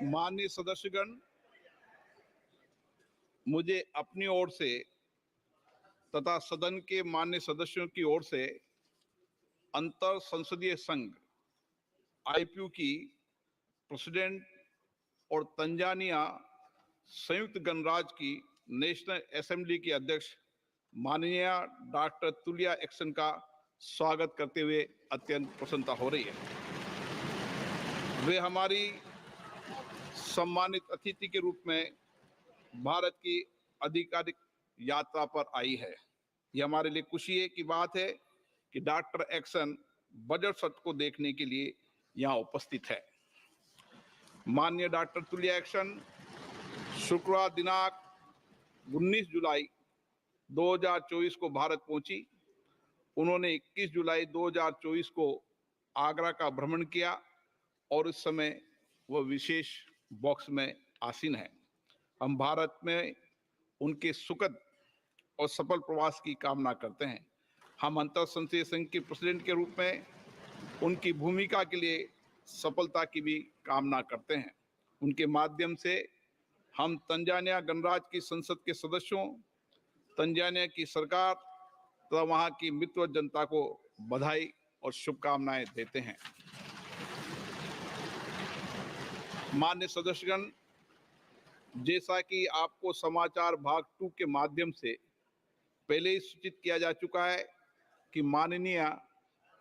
माननीय सदस्यगण, मुझे अपनी ओर से तथा सदन के माननीय सदस्यों की ओर से अंतर संसदीय संघ आईपीयू की प्रेसिडेंट और तंजानिया संयुक्त गणराज्य की नेशनल असेंबली की अध्यक्ष माननीय डॉक्टर तुलिया एक्सन का स्वागत करते हुए अत्यंत प्रसन्नता हो रही है। वे हमारी सम्मानित अतिथि के रूप में भारत की आधिकारिक यात्रा पर आई है। यह हमारे लिए खुशी की बात है कि डॉक्टर एक्सन बजट सत्र को देखने के लिए यहाँ उपस्थित है। माननीय डॉक्टर तुलिया एक्सन शुक्रवार दिनांक 19 जुलाई 2024 को भारत पहुंची। उन्होंने 21 जुलाई 2024 को आगरा का भ्रमण किया और इस समय वह विशेष बॉक्स में आसीन है। हम भारत में उनके सुखद और सफल प्रवास की कामना करते हैं। हम अंतर संसदीय संघ के प्रेसिडेंट के रूप में उनकी भूमिका के लिए सफलता की भी कामना करते हैं। उनके माध्यम से हम तंजानिया गणराज्य की संसद के सदस्यों, तंजानिया की सरकार तथा वहां की मित्र जनता को बधाई और शुभकामनाएं देते हैं। माननीय सदस्यगण, जैसा कि आपको समाचार भाग 2 के माध्यम से पहले ही सूचित किया जा चुका है कि माननीय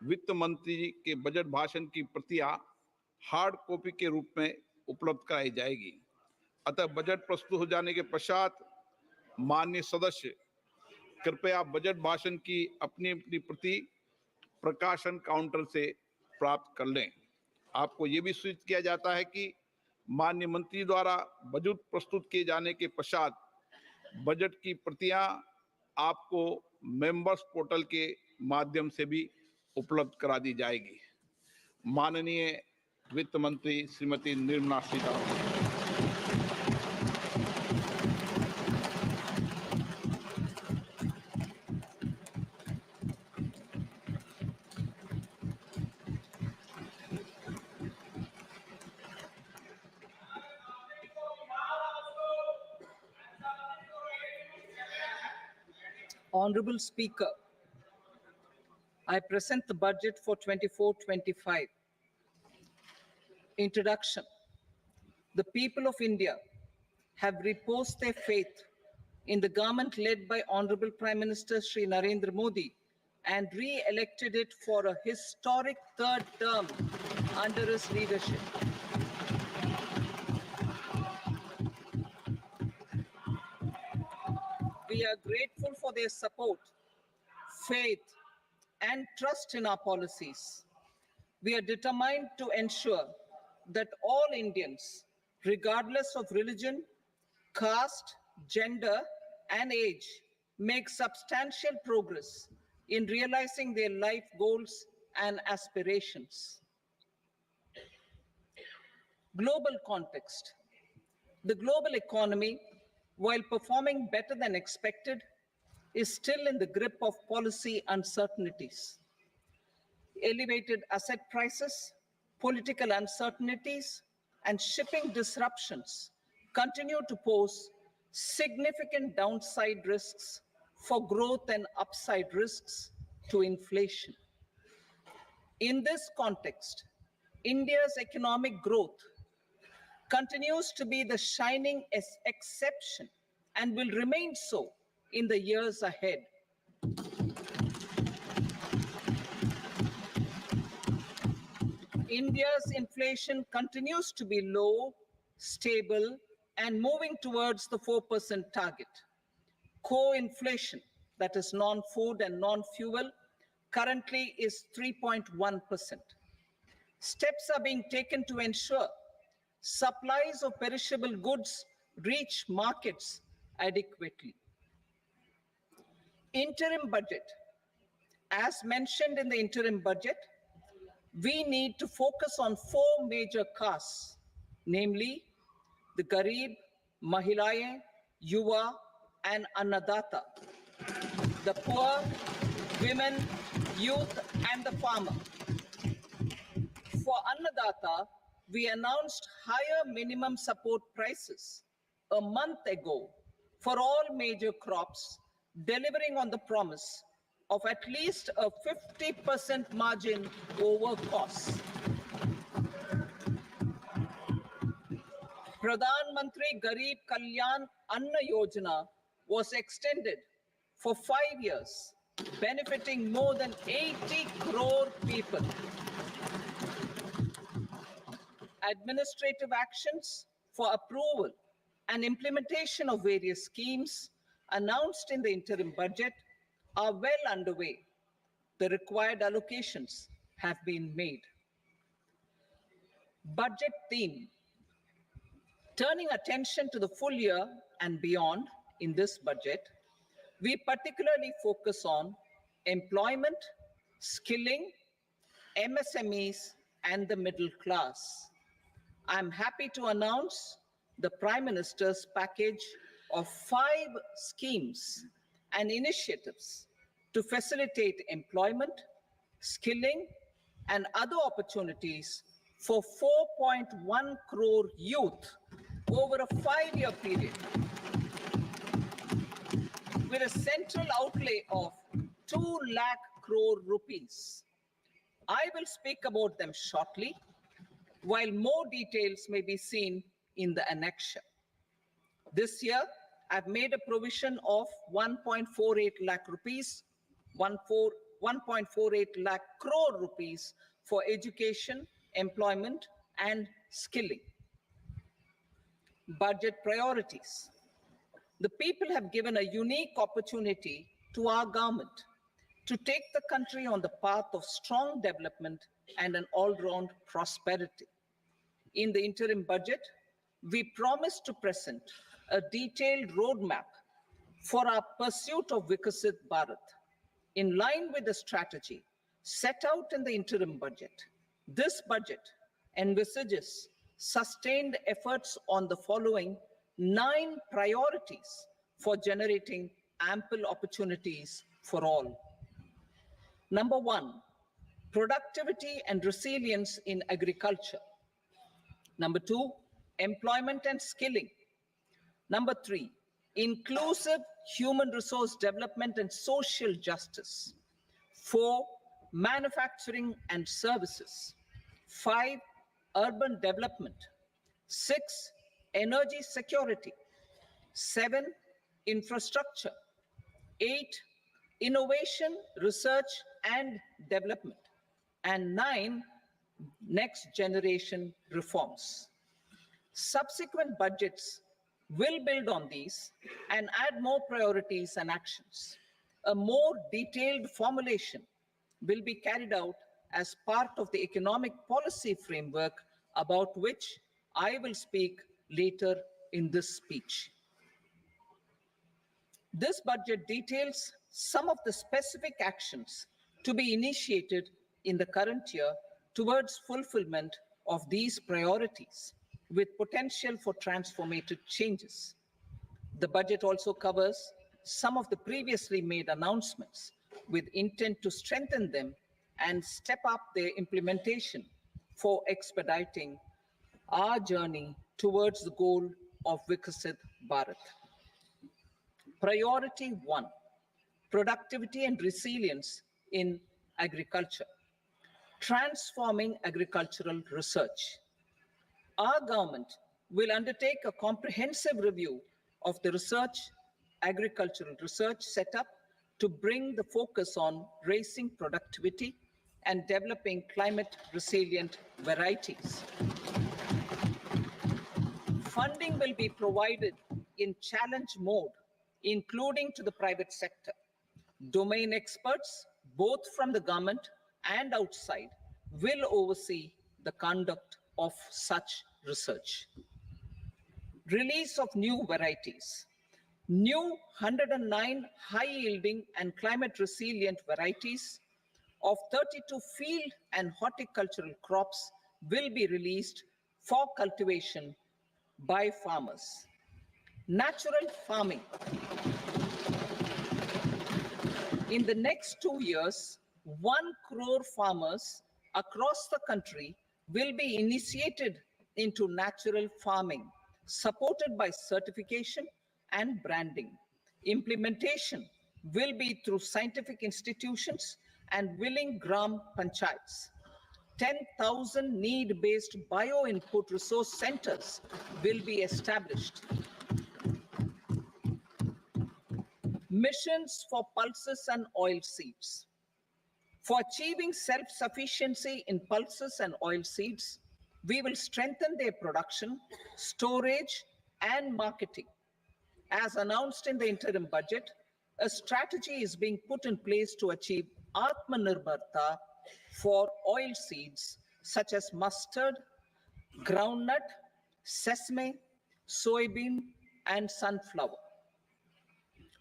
वित्त मंत्री जी के बजट भाषण की प्रतियां हार्ड कॉपी के रूप में उपलब्ध कराई जाएगी। अतः बजट प्रस्तुत हो जाने के पश्चात माननीय सदस्य कृपया बजट भाषण की अपनी अपनी प्रति प्रकाशन काउंटर से प्राप्त कर लें। आपको ये भी सूचित किया जाता है कि माननीय मंत्री द्वारा बजट प्रस्तुत किए जाने के पश्चात बजट की प्रतियां आपको मेंबर्स पोर्टल के माध्यम से भी उपलब्ध करा दी जाएगी। माननीय वित्त मंत्री Shrimati Nirmala Sitharaman. Honorable Speaker, I present the budget for 24-25. Introduction. The people of India have reposed their faith in the government led by Honorable Prime Minister Shri Narendra Modi and re-elected it for a historic third term under his leadership. We are grateful for their support, faith, and trust in our policies. We are determined to ensure that all Indians, regardless of religion, caste, gender, and age, make substantial progress in realizing their life goals and aspirations. Global context. The global economy, while performing better than expected, is still in the grip of policy uncertainties. Elevated asset prices, political uncertainties, and shipping disruptions continue to pose significant downside risks for growth and upside risks to inflation. In this context, India's economic growth continues to be the shining exception and will remain so in the years ahead. India's inflation continues to be low, stable, and moving towards the 4% target. Core inflation, that is non-food and non-fuel, currently is 3.1%. Steps are being taken to ensure supplies of perishable goods reach markets adequately. Interim budget. As mentioned in the interim budget, we need to focus on 4 major castes, namely the Garib, Mahilaye, Yuva, and Annadata, the poor, women, youth, and the farmer. For Annadata, we announced higher minimum support prices a month ago for all major crops, delivering on the promise of at least a 50% margin over costs. Pradhan Mantri Garib Kalyan Anna Yojana was extended for 5 years, benefiting more than 80 crore people. Administrative actions for approval and implementation of various schemes announced in the interim budget are well underway. The required allocations have been made. Budget theme. Turning attention to the full year and beyond in this budget, we particularly focus on employment, skilling, MSMEs, and the middle class. I'm happy to announce the Prime Minister's package of 5 schemes and initiatives to facilitate employment, skilling, and other opportunities for 4.1 crore youth over a 5-year period, with a central outlay of 2 lakh crore rupees. I will speak about them shortly, while more details may be seen in the annexure. This year, I've made a provision of 1.48 lakh rupees, 1.48 lakh crore rupees for education, employment, and skilling. Budget priorities. The people have given a unique opportunity to our government to take the country on the path of strong development and an all-round prosperity. In the interim budget, we promised to present a detailed roadmap for our pursuit of Vikasit Bharat, in line with the strategy set out in the interim budget. This budget envisages sustained efforts on the following 9 priorities for generating ample opportunities for all. Number 1, productivity and resilience in agriculture. Number 2, employment and skilling. Number 3, inclusive human resource development and social justice. 4, manufacturing and services. 5, urban development. 6, energy security. 7, infrastructure. 8, innovation, research and development. And 9, next generation reforms. Subsequent budgets will build on these and add more priorities and actions. A more detailed formulation will be carried out as part of the economic policy framework, about which I will speak later in this speech. This budget details some of the specific actions to be initiated in the current year towards fulfillment of these priorities, with potential for transformative changes. The budget also covers some of the previously made announcements with intent to strengthen them and step up their implementation for expediting our journey towards the goal of Vikasit Bharat. Priority 1, productivity and resilience in agriculture. Transforming agricultural research. Our government will undertake a comprehensive review of the agricultural research setup to bring the focus on raising productivity and developing climate resilient varieties. Funding will be provided in challenge mode, including to the private sector. Domain experts, both from the government and outside, will oversee the conduct of such research. Release of new varieties. New 109 high-yielding and climate-resilient varieties of 32 field and horticultural crops will be released for cultivation by farmers. Natural farming. In the next 2 years, 1 crore farmers across the country will be initiated into natural farming, supported by certification and branding. Implementation will be through scientific institutions and willing gram panchayats. 10,000 need-based bio-input resource centers will be established. Missions for pulses and oilseeds. For achieving self-sufficiency in pulses and oilseeds, we will strengthen their production, storage, and marketing. As announced in the interim budget, a strategy is being put in place to achieve Atmanirbharta for oilseeds such as mustard, groundnut, sesame, soybean, and sunflower.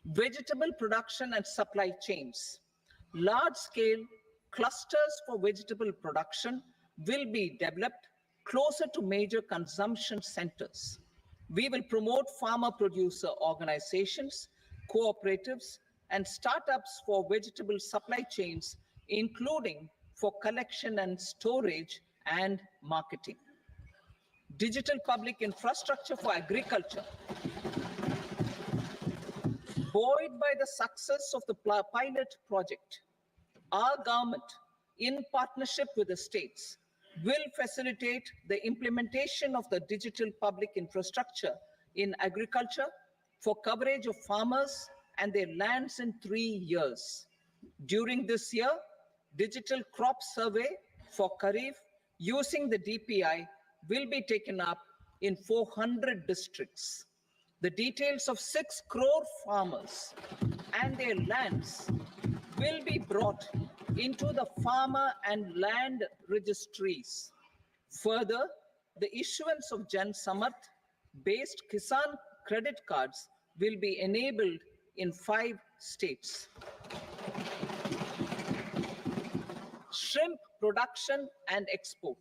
Vegetable production and supply chains. Large-scale clusters for vegetable production will be developed closer to major consumption centers. We will promote farmer-producer organizations, cooperatives, and startups for vegetable supply chains, including for collection and storage and marketing. Digital public infrastructure for agriculture. Buoyed by the success of the pilot project, our government, in partnership with the states, will facilitate the implementation of the digital public infrastructure in agriculture for coverage of farmers and their lands in 3 years. During this year, digital crop survey for Kharif using the DPI will be taken up in 400 districts. The details of 6 crore farmers and their lands will be brought into the farmer and land registries. Further, the issuance of Jan Samarth based Kisan credit cards will be enabled in 5 states. Shrimp production and export.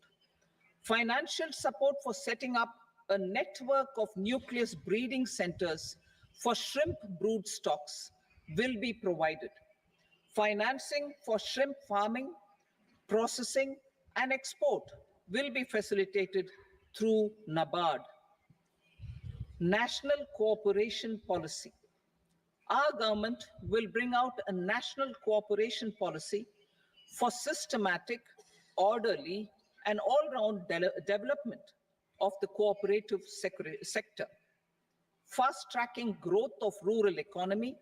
Financial support for setting up a network of nucleus breeding centers for shrimp brood stocks will be provided. Financing for shrimp farming, processing, and export will be facilitated through NABARD. National cooperation policy. Our government will bring out a national cooperation policy for systematic, orderly, and all-round development of the cooperative sector, fast-tracking growth of rural economy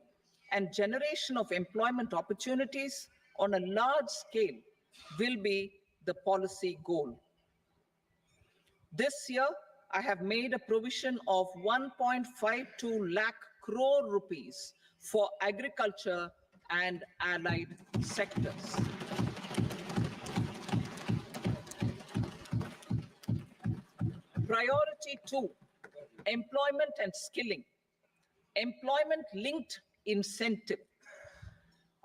and generation of employment opportunities on a large scale will be the policy goal. This year, I have made a provision of 1.52 lakh crore rupees for agriculture and allied sectors. Priority 2, employment and skilling. Employment-linked incentive.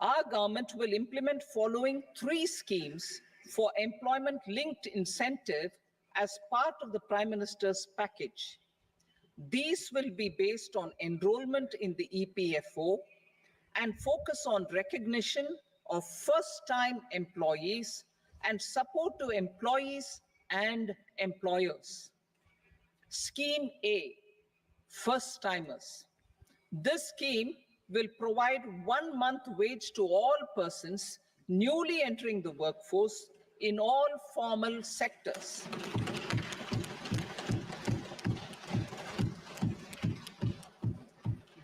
Our government will implement following 3 schemes for employment-linked incentive as part of the Prime Minister's package. These will be based on enrollment in the EPFO and focus on recognition of first-time employees and support to employees and employers. Scheme A, first-timers. This scheme will provide 1 month wage to all persons newly entering the workforce in all formal sectors.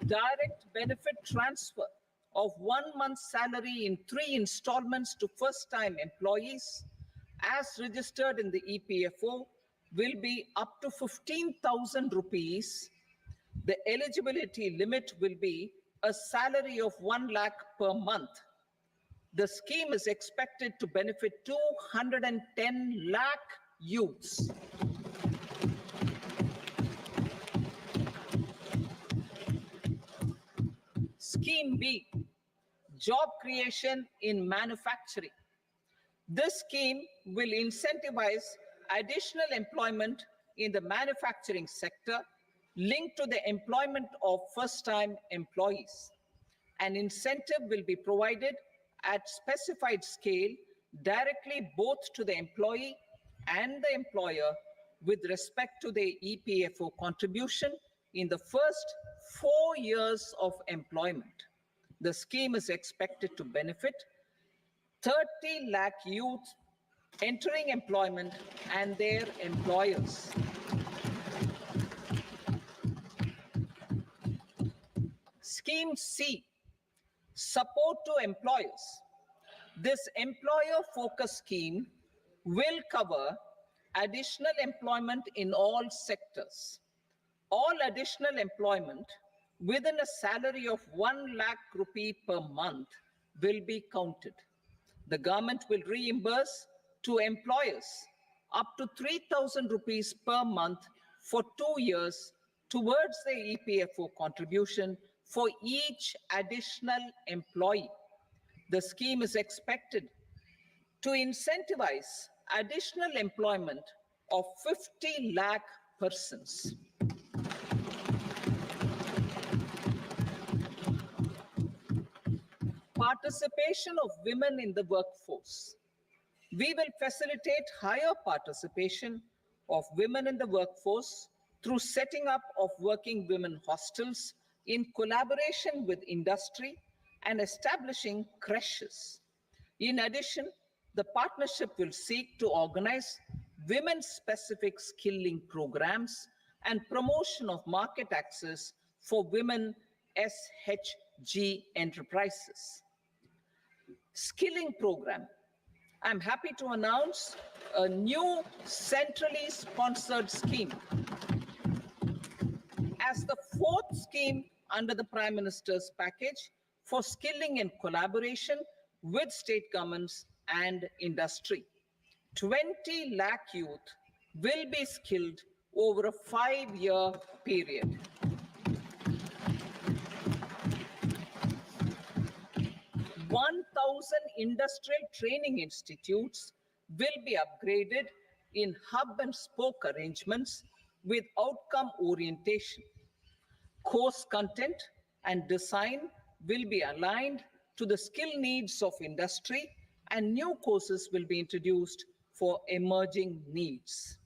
Direct benefit transfer of 1 month's salary in 3 installments to first-time employees as registered in the EPFO will be up to 15,000 rupees. The eligibility limit will be a salary of 1 lakh per month. The scheme is expected to benefit 210 lakh youths. Scheme B, job creation in manufacturing. This scheme will incentivize additional employment in the manufacturing sector linked to the employment of first-time employees. An incentive will be provided at specified scale directly both to the employee and the employer with respect to their EPFO contribution in the first 4 years of employment. The scheme is expected to benefit 30 lakh youth entering employment and their employers. Scheme C, support to employers. This employer-focused scheme will cover additional employment in all sectors. All additional employment within a salary of 1 lakh rupee per month will be counted. The government will reimburse to employers up to 3,000 rupees per month for 2 years towards the EPFO contribution for each additional employee. The scheme is expected to incentivize additional employment of 50 lakh persons. Participation of women in the workforce. We will facilitate higher participation of women in the workforce through setting up of working women hostels in collaboration with industry and establishing creches. In addition, the partnership will seek to organize women-specific skilling programs and promotion of market access for women SHG enterprises. Skilling program. I'm happy to announce a new centrally sponsored scheme as the fourth scheme under the Prime Minister's package for skilling in collaboration with state governments and industry. 20 lakh youth will be skilled over a 5-year period. Industrial training institutes will be upgraded in hub and spoke arrangements with outcome orientation. Course content and design will be aligned to the skill needs of industry, and new courses will be introduced for emerging needs.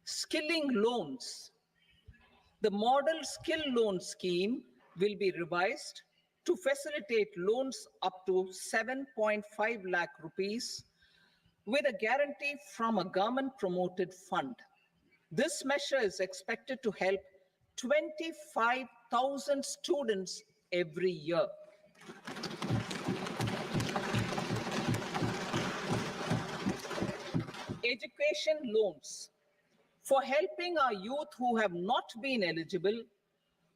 Skilling loans. The model skill loan scheme will be revised to facilitate loans up to 7.5 lakh rupees with a guarantee from a government-promoted fund. This measure is expected to help 25,000 students every year. Education loans. For helping our youth who have not been eligible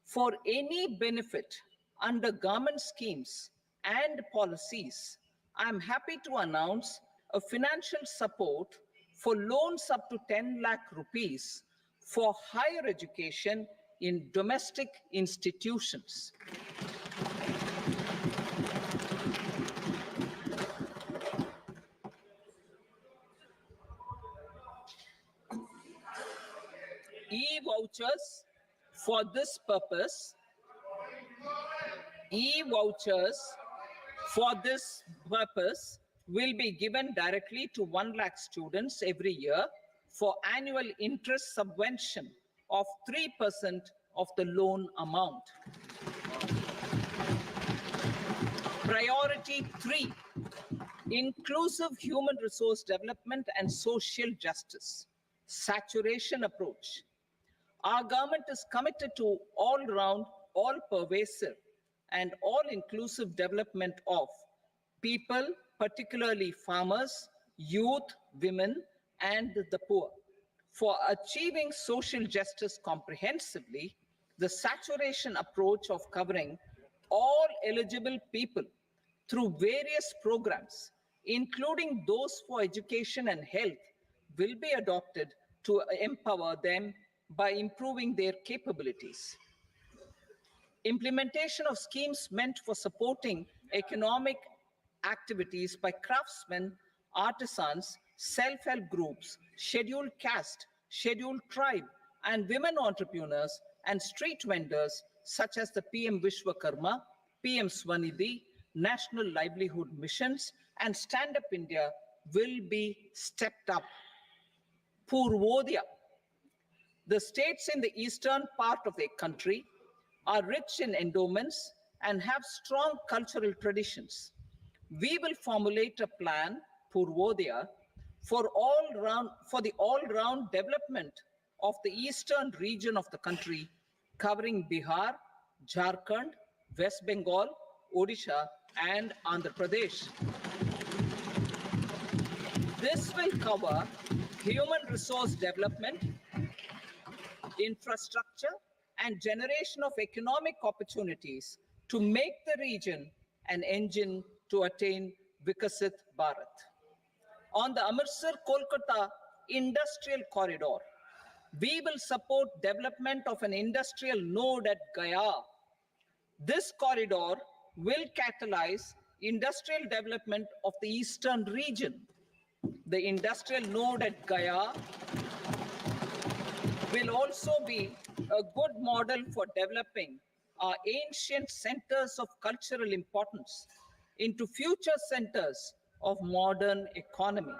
for any benefit under government schemes and policies, I am happy to announce a financial support for loans up to 10 lakh rupees for higher education in domestic institutions. E-vouchers for this purpose. E-vouchers for this purpose will be given directly to 1 lakh students every year for annual interest subvention of 3% of the loan amount. Priority 3, inclusive human resource development and social justice. Saturation approach. Our government is committed to all-round, all-pervasive, and all-inclusive development of people, particularly farmers, youth, women, and the poor. For achieving social justice comprehensively, the saturation approach of covering all eligible people through various programs, including those for education and health, will be adopted to empower them by improving their capabilities. Implementation of schemes meant for supporting economic activities by craftsmen, artisans, self-help groups, scheduled caste, scheduled tribe, and women entrepreneurs and street vendors such as the PM Vishwakarma, PM Swanidhi, National Livelihood Missions, and Stand Up India will be stepped up. Purvodaya, The states in the eastern part of the country are rich in endowments and have strong cultural traditions. We will formulate a plan, Purvodaya, for the all-round development of the eastern region of the country, covering Bihar, Jharkhand, West Bengal, Odisha, and Andhra Pradesh. This will cover human resource development, infrastructure, and generation of economic opportunities to make the region an engine to attain Vikasit Bharat. On the Amritsar-Kolkata industrial corridor, we will support development of an industrial node at Gaya. This corridor will catalyze industrial development of the eastern region. The industrial node at Gaya will also be a good model for developing our ancient centers of cultural importance into future centers of modern economy.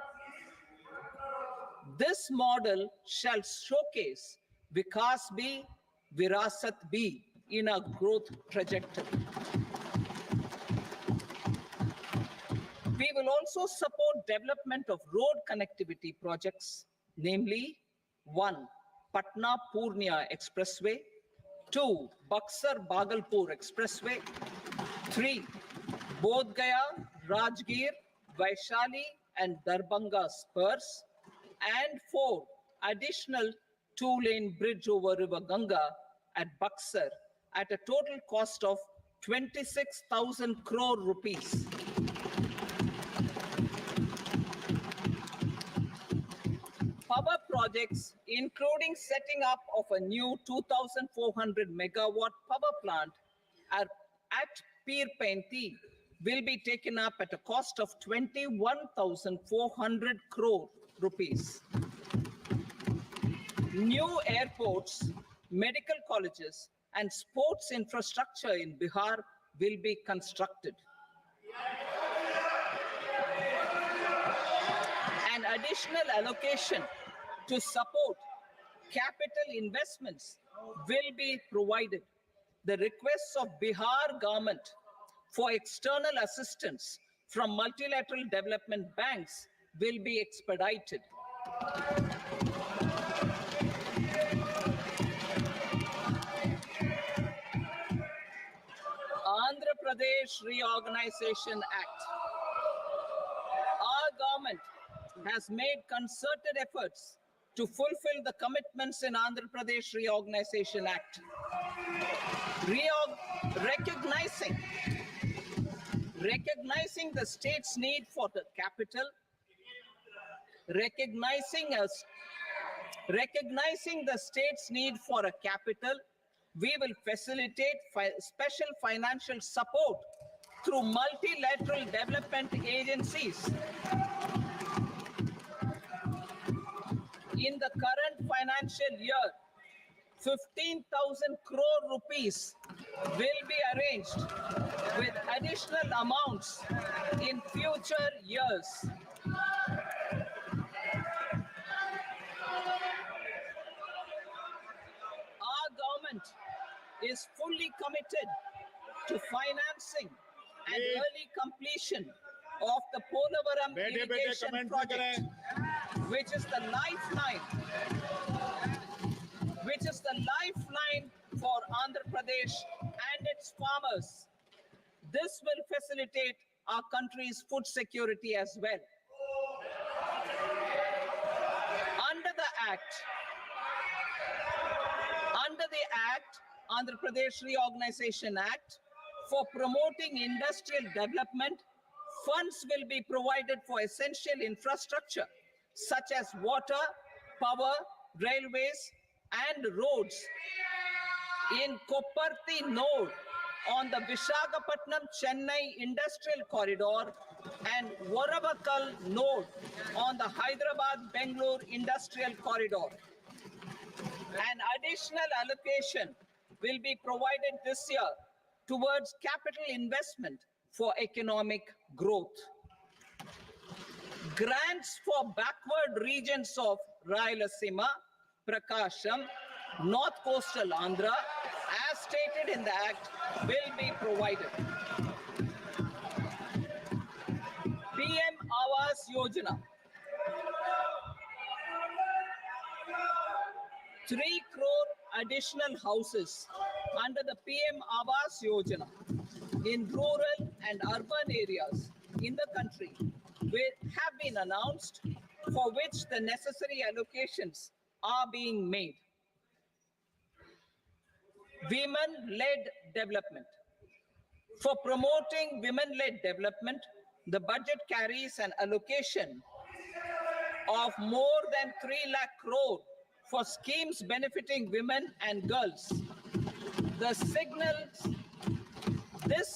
This model shall showcase Vikas B, Virasat B in a growth trajectory. We will also support development of road connectivity projects, namely 1. Patna Purnia Expressway, 2. Buxar Bhagalpur Expressway, 3. Bodh Gaya, Rajgir, Vaishali, and Darbhanga spurs, and 4. Additional 2-lane bridge over River Ganga at Buxar at a total cost of 26,000 crore rupees. Power projects, including setting up of a new 2,400 megawatt power plant at Pir Painti, will be taken up at a cost of 21,400 crore rupees. New airports, medical colleges, and sports infrastructure in Bihar will be constructed. An additional allocation to support capital investments will be provided. The requests of Bihar government for external assistance from multilateral development banks will be expedited. Andhra Pradesh Reorganization Act. Our government has made concerted efforts to fulfill the commitments in Andhra Pradesh Reorganization Act. Recognizing the state's need for the capital, recognizing the state's need for a capital, we will facilitate special financial support through multilateral development agencies. In the current financial year, 15,000 crore rupees will be arranged with additional amounts in future years. Our government is fully committed to financing and early completion of the Polavaram irrigation project, which is the lifeline for Andhra Pradesh and its farmers. This will facilitate our country's food security as well. Under the Andhra Pradesh Reorganization Act, for promoting industrial development, funds will be provided for essential infrastructure such as water, power, railways, and roads. In Kopparthi node on the Visakhapatnam-Chennai industrial corridor and Varavakal node on the Hyderabad-Bangalore industrial corridor. An additional allocation will be provided this year towards capital investment for economic growth. Grants for backward regions of Rayalaseema, Prakasham, North Coastal Andhra, as stated in the Act, will be provided. PM Awas Yojana. 3 crore additional houses under the PM Awas Yojana in rural and urban areas in the country have been announced, for which the necessary allocations are being made. Women-led development. For promoting women-led development, the budget carries an allocation of more than 3 lakh crore for schemes benefiting women and girls. This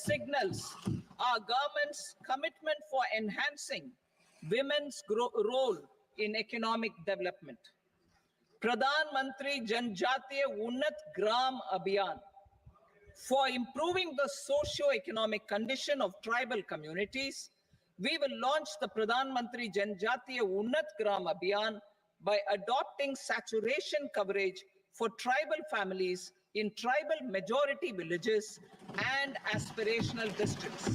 signals our government's commitment for enhancing women's role in economic development. Pradhan Mantri Janjatiya Unnat Gram Abhiyan. For improving the socio-economic condition of tribal communities, we will launch the Pradhan Mantri Janjatiya Unnat Gram Abhiyan by adopting saturation coverage for tribal families in tribal majority villages and aspirational districts.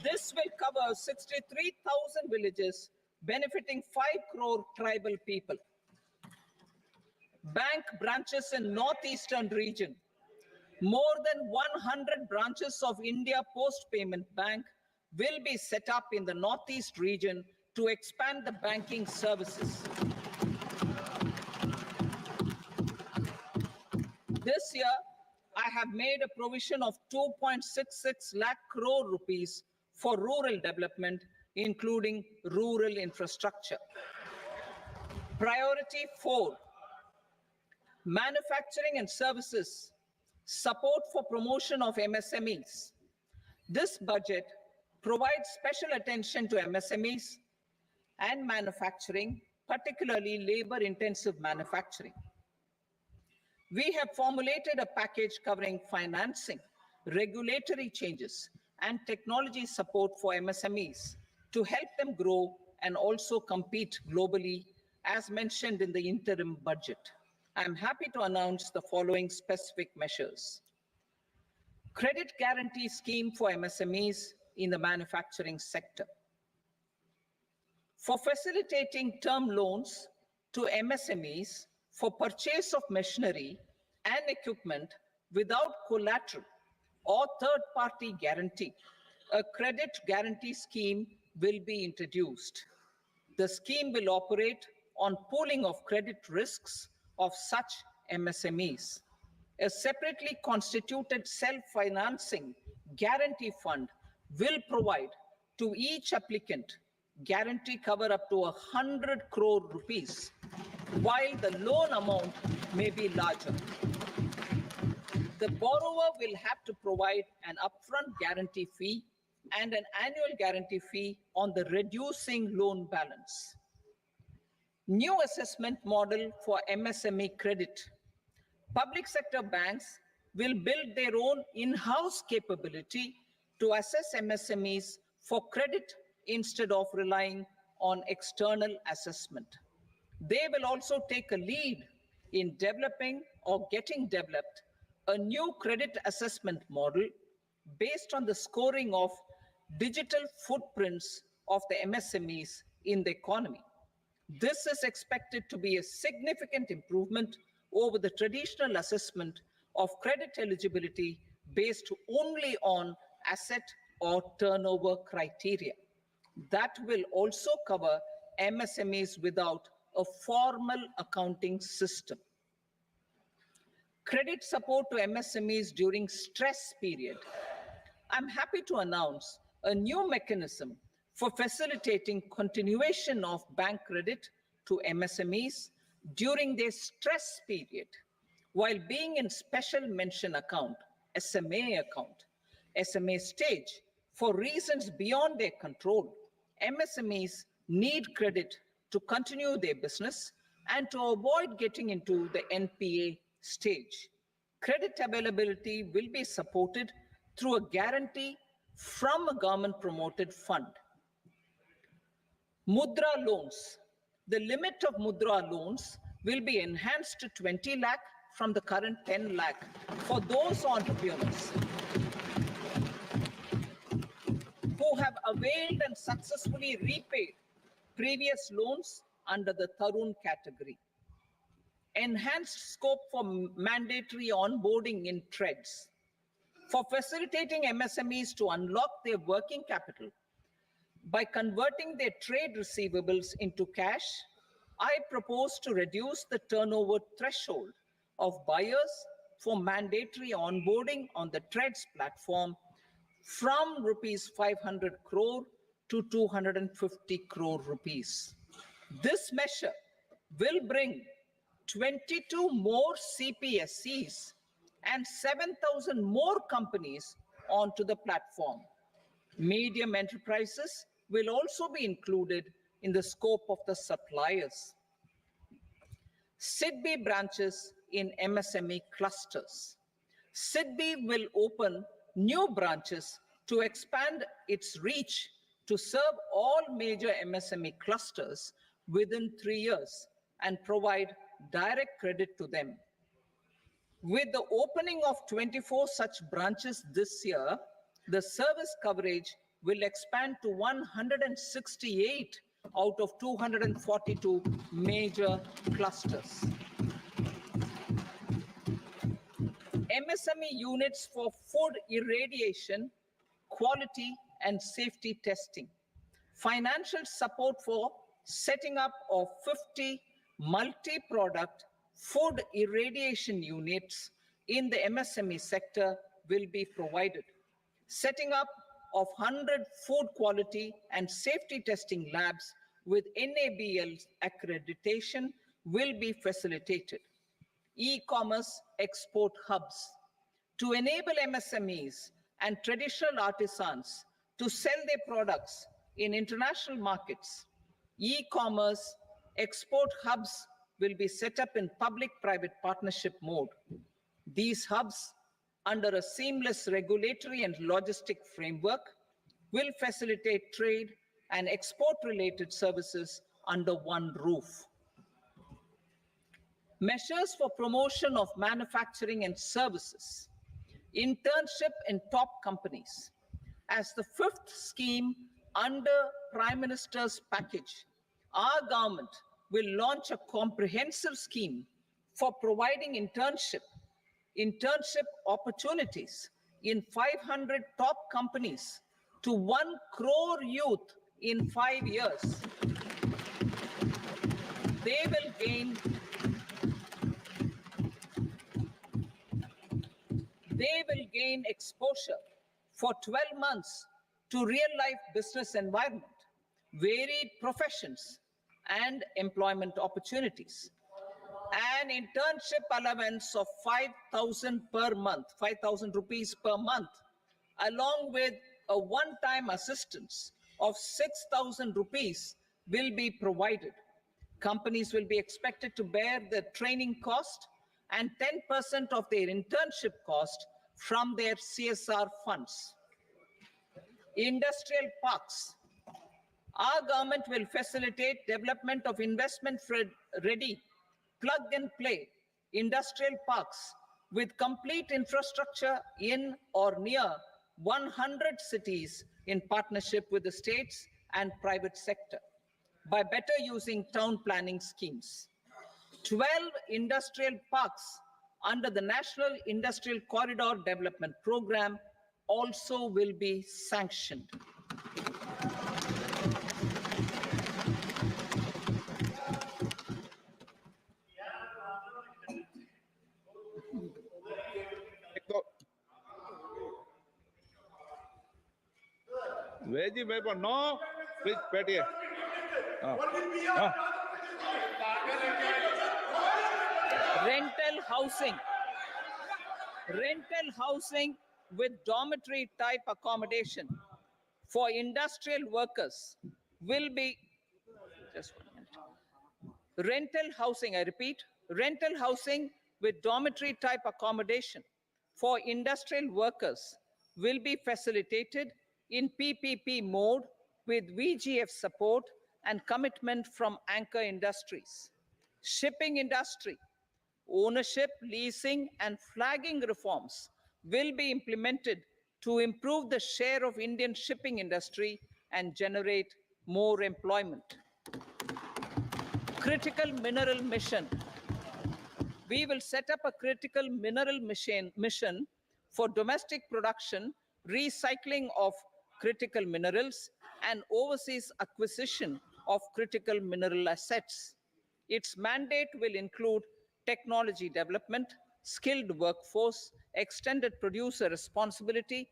This will cover 63,000 villages, benefiting 5 crore tribal people. Bank branches in northeastern region. More than 100 branches of India Post Payment Bank will be set up in the northeast region to expand the banking services. This year, I have made a provision of 2.66 lakh crore rupees for rural development, including rural infrastructure. Priority 4, manufacturing and services, support for promotion of MSMEs. This budget provides special attention to MSMEs and manufacturing, particularly labor-intensive manufacturing. We have formulated a package covering financing, regulatory changes, and technology support for MSMEs to help them grow and also compete globally, as mentioned in the interim budget. I'm happy to announce the following specific measures. Credit guarantee scheme for MSMEs in the manufacturing sector. For facilitating term loans to MSMEs for purchase of machinery and equipment without collateral or third-party guarantee, a credit guarantee scheme will be introduced. The scheme will operate on pooling of credit risks of such MSMEs. A separately constituted self-financing guarantee fund will provide to each applicant guarantee cover up to 100 crore rupees, while the loan amount may be larger. The borrower will have to provide an upfront guarantee fee and an annual guarantee fee on the reducing loan balance. New assessment model for MSME credit. Public sector banks will build their own in-house capability to assess MSMEs for credit instead of relying on external assessment. They will also take a lead in developing or getting developed a new credit assessment model based on the scoring of digital footprints of the MSMEs in the economy. This is expected to be a significant improvement over the traditional assessment of credit eligibility based only on asset or turnover criteria. That will also cover MSMEs without a formal accounting system. Credit support to MSMEs during stress period. I'm happy to announce a new mechanism for facilitating continuation of bank credit to MSMEs during their stress period while being in special mention account, SMA stage, for reasons beyond their control. MSMEs need credit to continue their business and to avoid getting into the NPA stage. Credit availability will be supported through a guarantee from a government-promoted fund. Mudra loans. The limit of Mudra loans will be enhanced to 20 lakh from the current 10 lakh for those entrepreneurs who have availed and successfully repaid previous loans under the Tarun category. Enhanced scope for mandatory onboarding in TREDS. For facilitating MSMEs to unlock their working capital by converting their trade receivables into cash, I propose to reduce the turnover threshold of buyers for mandatory onboarding on the TREDS platform from rupees 500 crore to 250 crore rupees. This measure will bring 22 more CPSCs and 7,000 more companies onto the platform. Medium enterprises will also be included in the scope of the suppliers. SIDBI branches in MSME clusters. SIDBI will open new branches to expand its reach to serve all major MSME clusters within 3 years and provide direct credit to them. With the opening of 24 such branches this year, the service coverage will expand to 168 out of 242 major clusters. MSME units for food irradiation, quality and safety testing. Financial support for setting up of 50 multi-product food irradiation units in the MSME sector will be provided. Setting up of 100 food quality and safety testing labs with NABL accreditation will be facilitated. E-commerce export hubs to enable MSMEs and traditional artisans to sell their products in international markets. E-commerce export hubs will be set up in public-private partnership mode. These hubs, under a seamless regulatory and logistic framework, will facilitate trade and export-related services under one roof. Measures for promotion of manufacturing and services. Internship in top companies. As the fifth scheme under Prime Minister's package, our government will launch a comprehensive scheme for providing internship opportunities in 500 top companies to 1 crore youth in 5 years. They will gain exposure for 12 months to real-life business environment, varied professions, and employment opportunities. An internship allowance of 5,000 per month, 5,000 rupees per month, along with a one-time assistance of 6,000 rupees will be provided. Companies will be expected to bear the training cost and 10% of their internship cost from their CSR funds. Industrial parks. Our government will facilitate development of investment-ready, plug-and-play industrial parks with complete infrastructure in or near 100 cities in partnership with the states and private sector by better using town planning schemes. 12 industrial parks under the National Industrial Corridor Development Program also will be sanctioned. Veji paper, no, please, बैठिए. Rental housing with dormitory type accommodation for industrial workers will be, just 1 minute. Rental housing, I repeat, rental housing with dormitory type accommodation for industrial workers will be facilitated in PPP mode with VGF support and commitment from anchor industries. Shipping industry, ownership, leasing, and flagging reforms will be implemented to improve the share of Indian shipping industry and generate more employment. Critical mineral mission. We will set up a critical mineral mission for domestic production, recycling of critical minerals, and overseas acquisition of critical mineral assets. Its mandate will include technology development, skilled workforce, extended producer responsibility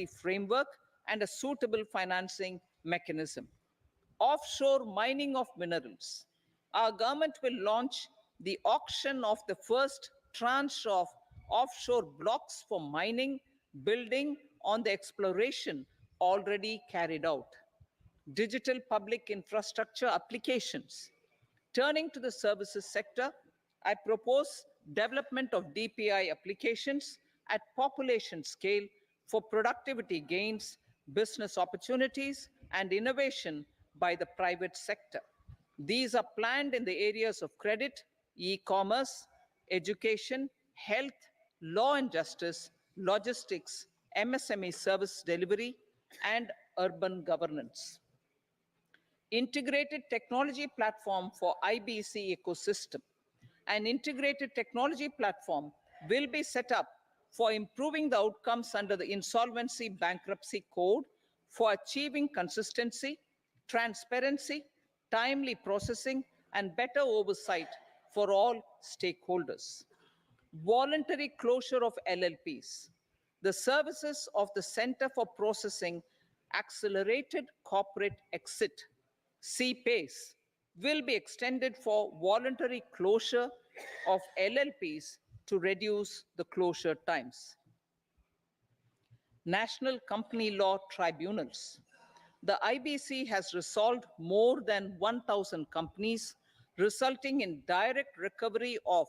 framework, and a suitable financing mechanism. Offshore mining of minerals. Our government will launch the auction of the first tranche of offshore blocks for mining, building on the exploration already carried out. Digital public infrastructure applications. Turning to the services sector, I propose development of DPI applications at population scale for productivity gains, business opportunities, and innovation by the private sector. These are planned in the areas of credit, e-commerce, education, health, law and justice, logistics, MSME service delivery, and urban governance. Integrated technology platform for IBC ecosystem. An integrated technology platform will be set up for improving the outcomes under the Insolvency Bankruptcy Code for achieving consistency, transparency, timely processing, and better oversight for all stakeholders. Voluntary closure of LLPs. The services of the Center for Processing Accelerated Corporate Exit, CPACE, will be extended for voluntary closure of LLPs to reduce the closure times. National Company Law Tribunals. The IBC has resolved more than 1,000 companies, resulting in direct recovery of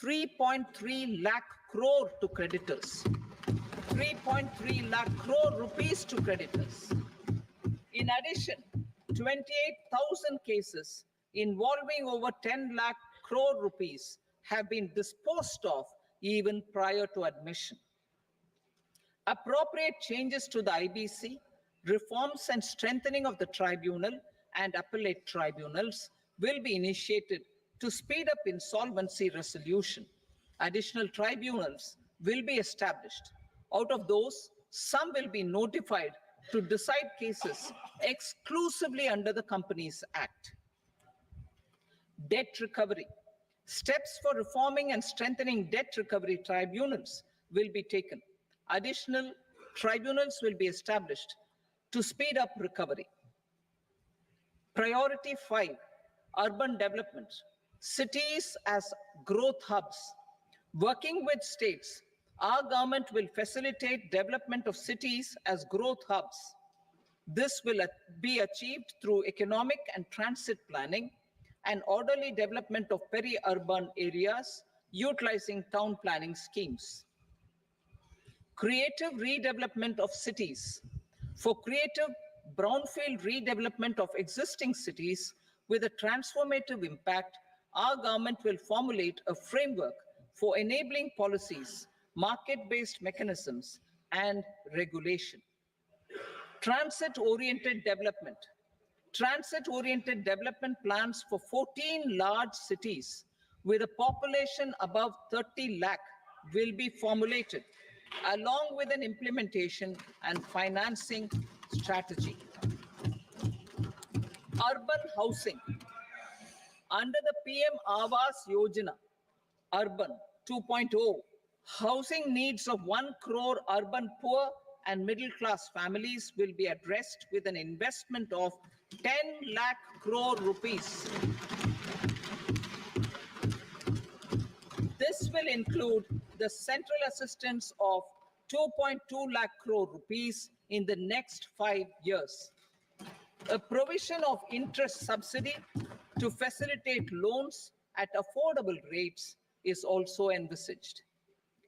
3.3 lakh crore to creditors. 3.3 lakh crore rupees to creditors. In addition, 28,000 cases involving over 10 lakh crore rupees have been disposed of even prior to admission. Appropriate changes to the IBC, reforms and strengthening of the tribunal and appellate tribunals will be initiated to speed up insolvency resolution. Additional tribunals will be established. Out of those, some will be notified to decide cases exclusively under the Companies Act. Debt recovery. Steps for reforming and strengthening debt recovery tribunals will be taken. Additional tribunals will be established to speed up recovery. Priority 5, urban development. Cities as growth hubs. Working with states, our government will facilitate development of cities as growth hubs. This will be achieved through economic and transit planning and orderly development of peri-urban areas utilizing town planning schemes. Creative redevelopment of cities. For creative brownfield redevelopment of existing cities with a transformative impact, our government will formulate a framework for enabling policies, market-based mechanisms, and regulation. Transit-oriented development. Transit-oriented development plans for 14 large cities with a population above 30 lakh will be formulated, along with an implementation and financing strategy. Urban housing. Under the PM Awas Yojana, Urban 2.0, housing needs of 1 crore urban poor and middle-class families will be addressed with an investment of 10 lakh crore rupees. This will include the central assistance of 2.2 lakh crore rupees in the next 5 years. A provision of interest subsidy to facilitate loans at affordable rates is also envisaged.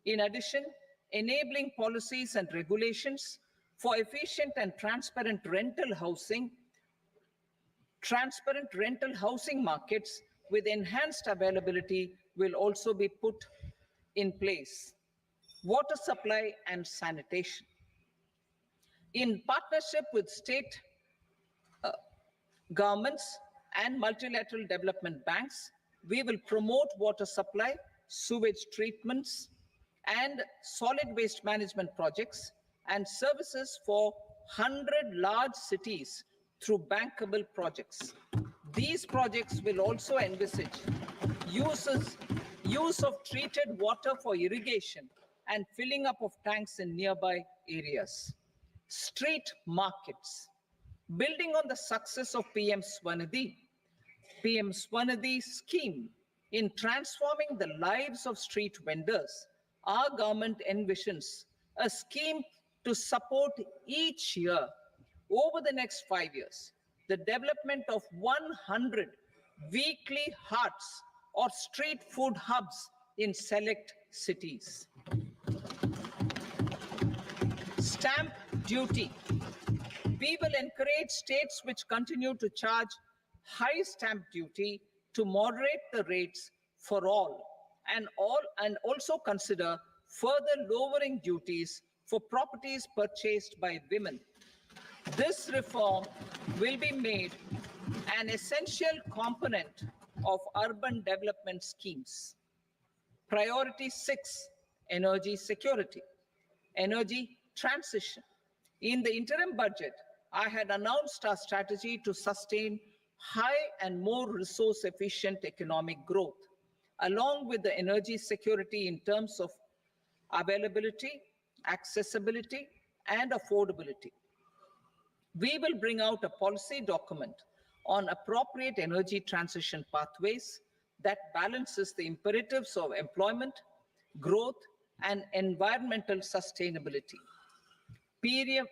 In addition, enabling policies and regulations for efficient and transparent rental housing markets with enhanced availability will also be put in place. Water supply and sanitation. In partnership with state governments and multilateral development banks, we will promote water supply, sewage treatments, and solid waste management projects and services for 100 large cities through bankable projects. These projects will also envisage use of treated water for irrigation and filling up of tanks in nearby areas. Street markets. Building on the success of PM Swanidhi scheme in transforming the lives of street vendors, our government envisions a scheme to support each year over the next 5 years the development of 100 weekly hearts or street food hubs in select cities. Stamp duty. We will encourage states which continue to charge high stamp duty to moderate the rates for all and also consider further lowering duties for properties purchased by women. This reform will be made an essential component of urban development schemes. Priority 6, energy security, energy transition. In the interim budget, I had announced our strategy to sustain high and more resource-efficient economic growth, along with the energy security in terms of availability, accessibility, and affordability. We will bring out a policy document on appropriate energy transition pathways that balances the imperatives of employment, growth, and environmental sustainability. PM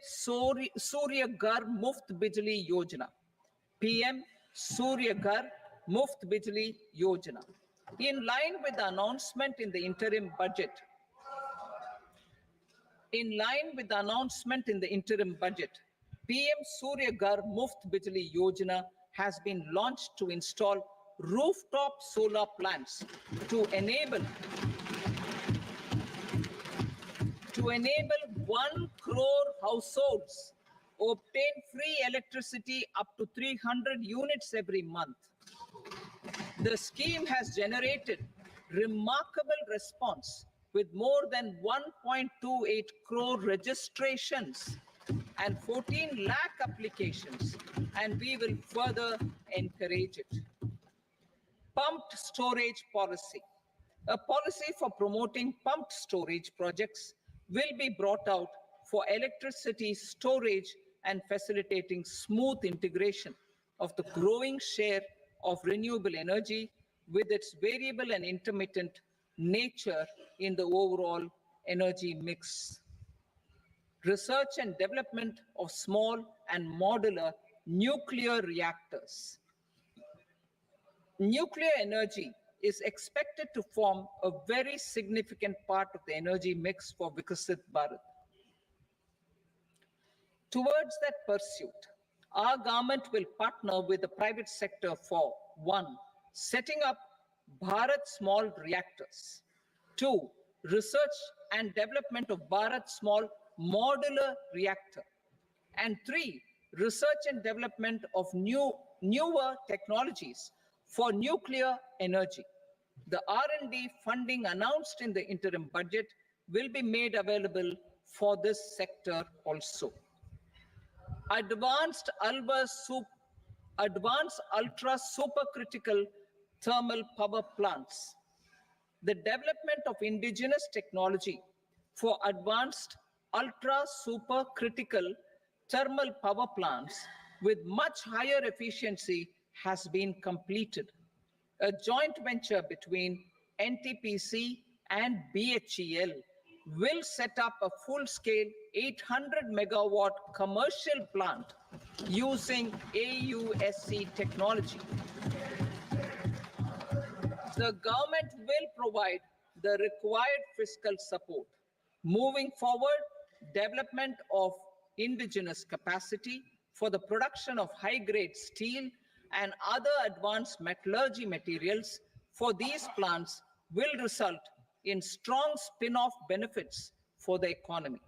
Surya Ghar Muft Bijli Yojana. PM Surya Ghar Muft Bijli Yojana. In line with the announcement in the interim budget, PM Surya Ghar Muft Bijli Yojana has been launched to install rooftop solar plants to enable 1 crore households obtain free electricity up to 300 units every month. The scheme has generated remarkable response with more than 1.28 crore registrations and 14 lakh applications, and we will further encourage it. Pumped storage policy. A policy for promoting pumped storage projects will be brought out for electricity storage and facilitating smooth integration of the growing share of renewable energy with its variable and intermittent nature in the overall energy mix. Research and development of small and modular nuclear reactors. Nuclear energy is expected to form a very significant part of the energy mix for Vikasit Bharat. Towards that pursuit, our government will partner with the private sector for 1. Setting up Bharat Small Reactors. 2. Research and development of Bharat Small Modular Reactor. And 3. Research and development of newer technologies for nuclear energy. The R&D funding announced in the interim budget will be made available for this sector also. Advanced ultra supercritical thermal power plants. The development of indigenous technology for advanced ultra supercritical thermal power plants with much higher efficiency has been completed. A joint venture between NTPC and BHEL will set up a full-scale 800 megawatt commercial plant using AUSC technology. The government will provide the required fiscal support. Moving forward, development of indigenous capacity for the production of high-grade steel and other advanced metallurgy materials for these plants will result in strong spin-off benefits for the economy.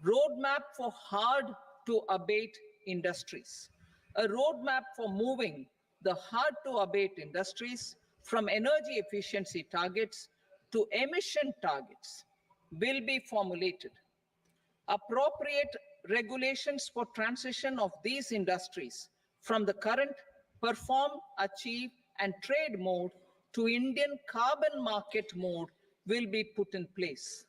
Roadmap for hard-to-abate industries. A roadmap for moving the hard-to-abate industries from energy efficiency targets to emission targets will be formulated. Appropriate regulations for transition of these industries from the current perform, achieve, and trade mode to Indian carbon market mode will be put in place.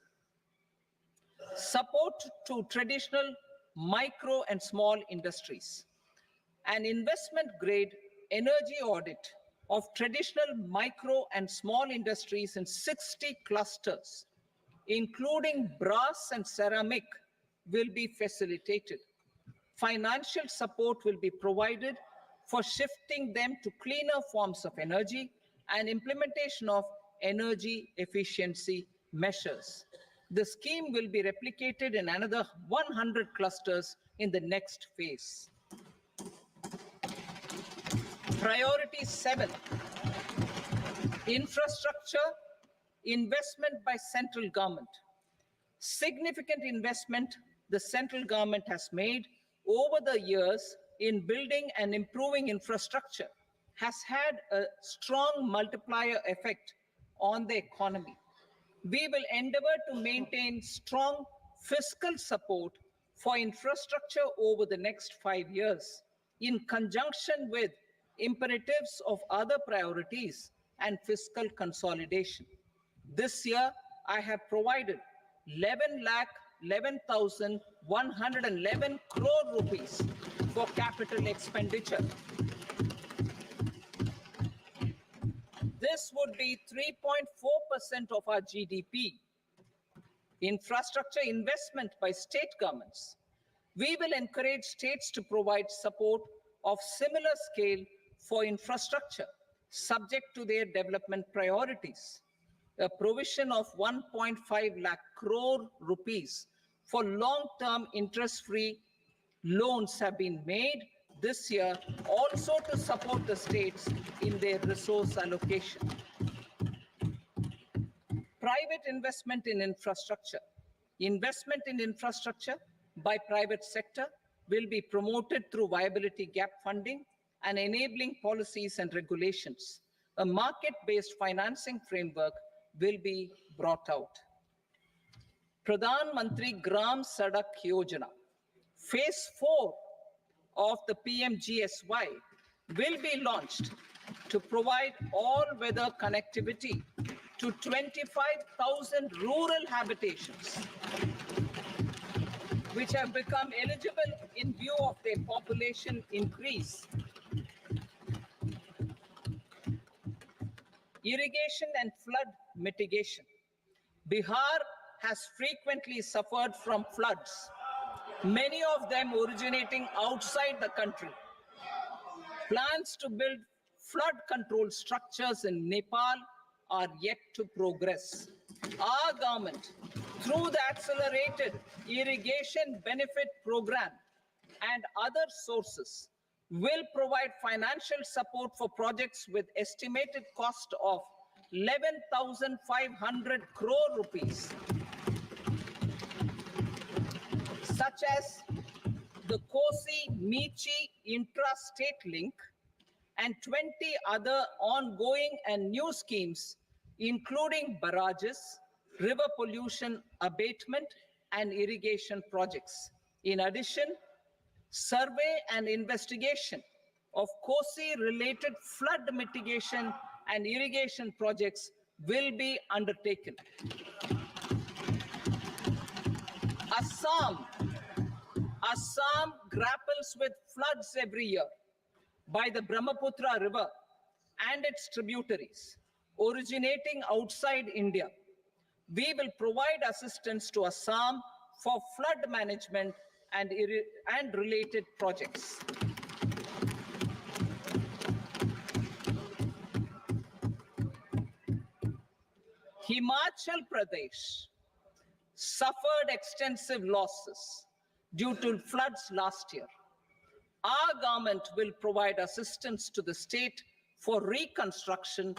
Support to traditional micro and small industries. An investment grade energy audit of traditional micro and small industries in 60 clusters, including brass and ceramic, will be facilitated. Financial support will be provided for shifting them to cleaner forms of energy and implementation of energy efficiency measures. The scheme will be replicated in another 100 clusters in the next phase. Priority 7, infrastructure investment by central government. Significant investment the central government has made over the years in building and improving infrastructure has had a strong multiplier effect on the economy. We will endeavor to maintain strong fiscal support for infrastructure over the next 5 years in conjunction with imperatives of other priorities and fiscal consolidation. This year, I have provided 11,11,111 crore rupees for capital expenditure. This would be 3.4% of our GDP. Infrastructure investment by state governments. We will encourage states to provide support of similar scale for infrastructure, subject to their development priorities. A provision of 1.5 lakh crore rupees for long-term interest-free loans have been made this year also to support the states in their resource allocation. Private investment in infrastructure. Investment in infrastructure by private sector will be promoted through viability gap funding and enabling policies and regulations. A market-based financing framework will be brought out. Pradhan Mantri Gram Sadak Yojana, phase 4 of the PMGSY will be launched to provide all-weather connectivity to 25,000 rural habitations, which have become eligible in view of their population increase. Irrigation and flood mitigation. Bihar has frequently suffered from floods, many of them originating outside the country. Plans to build flood control structures in Nepal are yet to progress. Our government, through the Accelerated Irrigation Benefit Program and other sources, will provide financial support for projects with estimated cost of 11,500 crore rupees, such as the Kosi-Michi intra-state link and 20 other ongoing and new schemes, including barrages, river pollution abatement, and irrigation projects. In addition, survey and investigation of Kosi-related flood mitigation and irrigation projects will be undertaken. Assam grapples with floods every year by the Brahmaputra River and its tributaries originating outside India. We will provide assistance to Assam for flood management and related projects. Himachal Pradesh. suffered extensive losses due to floods last year. Our government will provide assistance to the state for reconstruction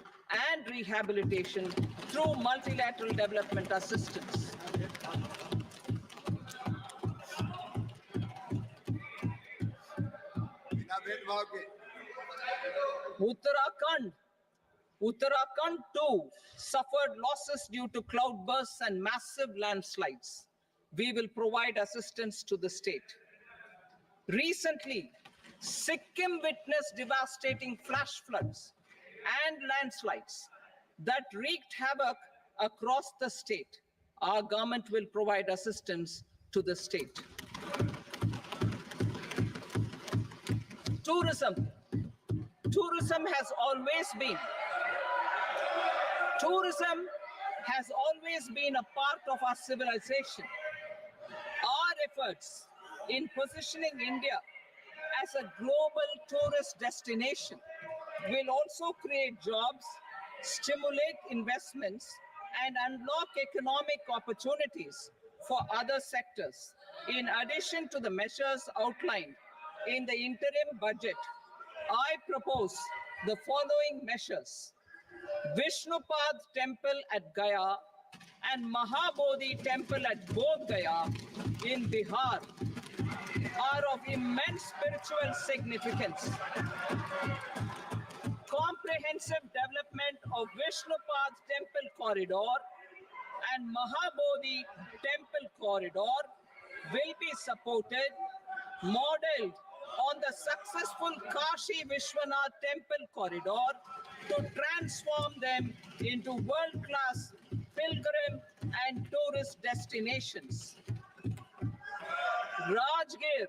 and rehabilitation through multilateral development assistance. Uttarakhand too suffered losses due to cloudbursts and massive landslides. We will provide assistance to the state. Recently, Sikkim witnessed devastating flash floods and landslides that wreaked havoc across the state. Our government will provide assistance to the state. Tourism. Tourism has always been a part of our civilization. Our efforts in positioning India as a global tourist destination will also create jobs, stimulate investments, and unlock economic opportunities for other sectors. In addition to the measures outlined in the interim budget, I propose the following measures. Vishnupad Temple at Gaya and Mahabodhi Temple at Bodh Gaya in Bihar are of immense spiritual significance. Comprehensive development of Vishnupad Temple corridor and Mahabodhi Temple corridor will be supported, modeled on the successful Kashi Vishwanath Temple corridor to transform them into world-class pilgrim and tourist destinations. Rajgir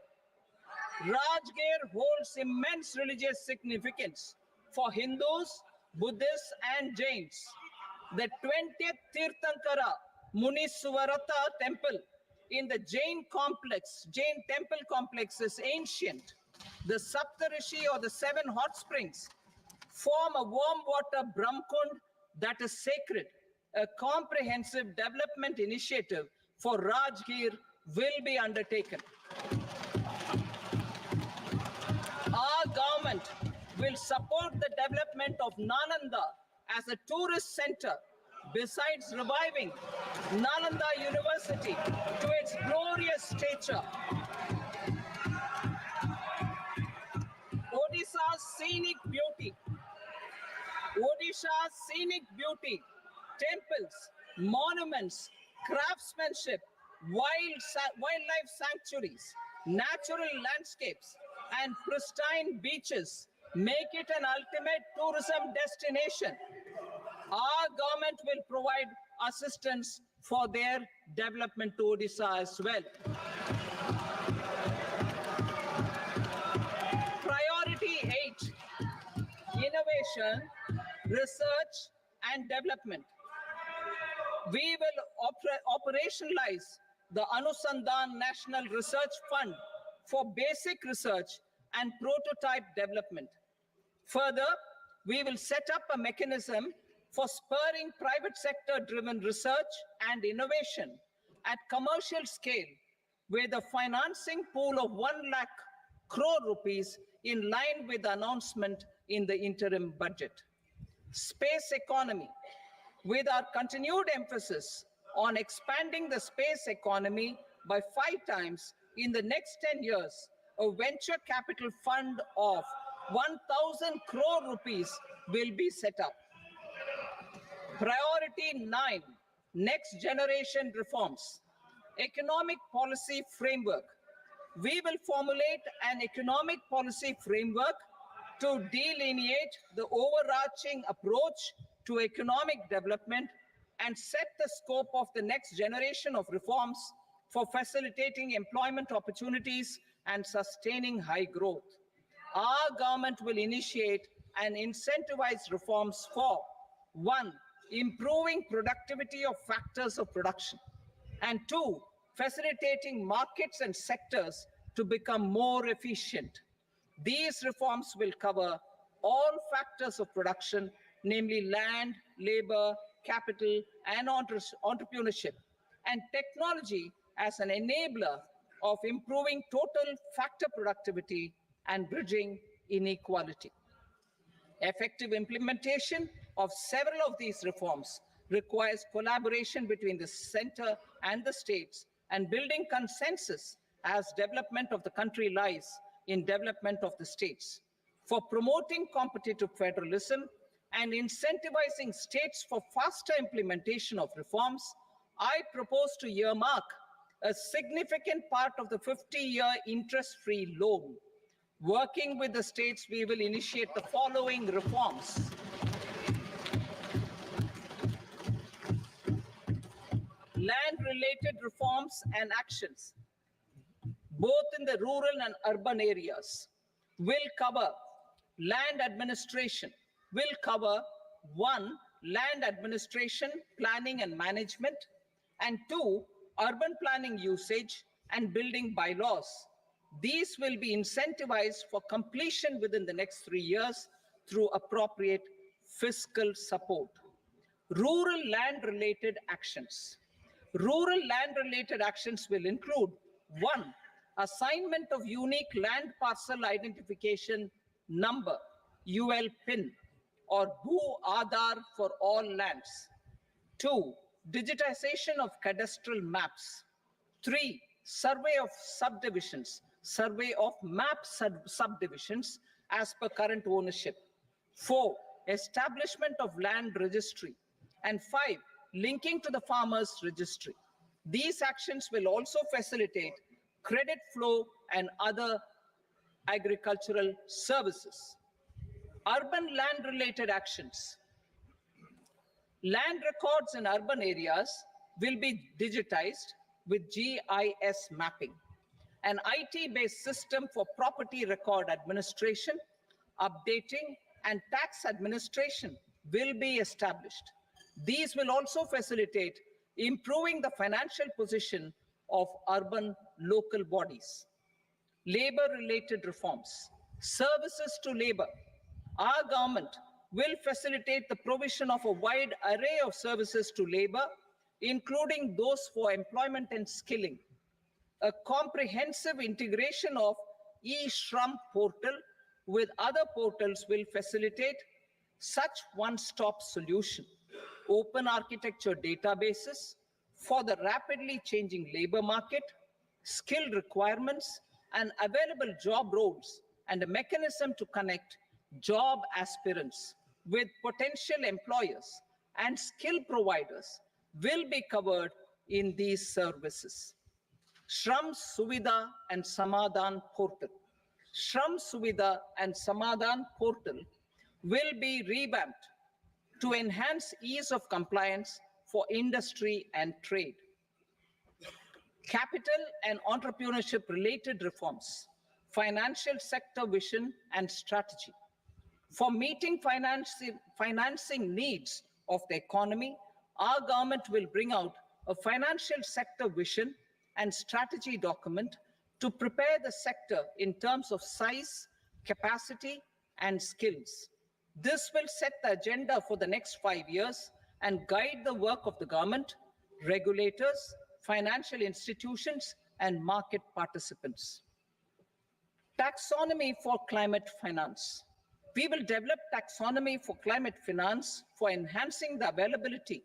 holds immense religious significance for Hindus, Buddhists, and Jains. The 20th Tirthankara Muniswarata temple in the Jain temple complex is ancient. The Saptarishi, or the 7 hot springs, form a warm water Brahmkund that is sacred. A comprehensive development initiative for Rajgir will be undertaken. Our government will support the development of Nalanda as a tourist center, besides reviving Nalanda University to its glorious stature. Odisha's scenic beauty, temples, monuments, craftsmanship, wildlife sanctuaries, natural landscapes, and pristine beaches make it an ultimate tourism destination. Our government will provide assistance for their development to Odisha as well. Priority 8, innovation, research, and development. We will operationalize the Anusandhan National Research Fund for basic research and prototype development. Further, we will set up a mechanism for spurring private sector-driven research and innovation at commercial scale, with a financing pool of 1 lakh crore rupees in line with the announcement in the interim budget. Space economy. With our continued emphasis on expanding the space economy by 5 times in the next 10 years, a venture capital fund of 1,000 crore rupees will be set up. Priority 9, next generation reforms. Economic policy framework. We will formulate an economic policy framework to delineate the overarching approach to economic development and set the scope of the next generation of reforms for facilitating employment opportunities and sustaining high growth. Our government will initiate and incentivize reforms for 1, improving productivity of factors of production, and 2, facilitating markets and sectors to become more efficient. These reforms will cover all factors of production, namely land, labor, capital, and entrepreneurship, and technology as an enabler of improving total factor productivity and bridging inequality. Effective implementation of several of these reforms requires collaboration between the center and the states and building consensus as development of the country lies in development of the states. For promoting competitive federalism and incentivizing states for faster implementation of reforms, I propose to earmark a significant part of the 50-year interest-free loan. Working with the states, we will initiate the following reforms. Land-related reforms and actions, both in the rural and urban areas, will cover land administration, will cover 1, land administration, planning and management, and 2, urban planning usage and building bylaws. These will be incentivized for completion within the next 3 years through appropriate fiscal support. Rural land-related actions. Rural land-related actions will include 1, assignment of unique land parcel identification number, UL PIN, or Bhu Aadhaar for all lands. 2, digitization of cadastral maps. 3, survey of subdivisions, survey of map subdivisions as per current ownership. 4, establishment of land registry. And 5, linking to the farmers registry. These actions will also facilitate credit flow and other agricultural services. Urban land-related actions. Land records in urban areas will be digitized with GIS mapping. An IT-based system for property record administration, updating, and tax administration will be established. These will also facilitate improving the financial position of urban local bodies. Labor-related reforms, services to labor. Our government will facilitate the provision of a wide array of services to labor, including those for employment and skilling. A comprehensive integration of e-Shram portal with other portals will facilitate such one-stop solution. Open architecture databases for the rapidly changing labor market, skill requirements, and available job roles, and a mechanism to connect job aspirants with potential employers and skill providers will be covered in these services. Shram Suvidha and Samadhan portal. Shram Suvidha and Samadhan portal will be revamped to enhance ease of compliance for industry and trade. Capital and entrepreneurship related reforms, financial sector vision and strategy. For meeting financing needs of the economy, our government will bring out a financial sector vision and strategy document to prepare the sector in terms of size, capacity, and skills. This will set the agenda for the next 5 years and guide the work of the government, regulators, financial institutions, and market participants. Taxonomy for climate finance. We will develop taxonomy for climate finance for enhancing the availability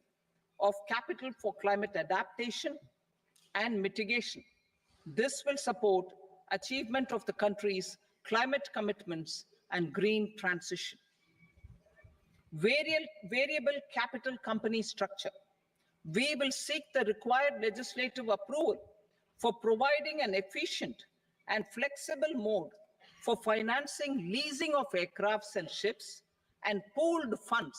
of capital for climate adaptation and mitigation. This will support achievement of the country's climate commitments and green transition. Variable capital company structure. We will seek the required legislative approval for providing an efficient and flexible mode for financing leasing of aircrafts and ships and pooled funds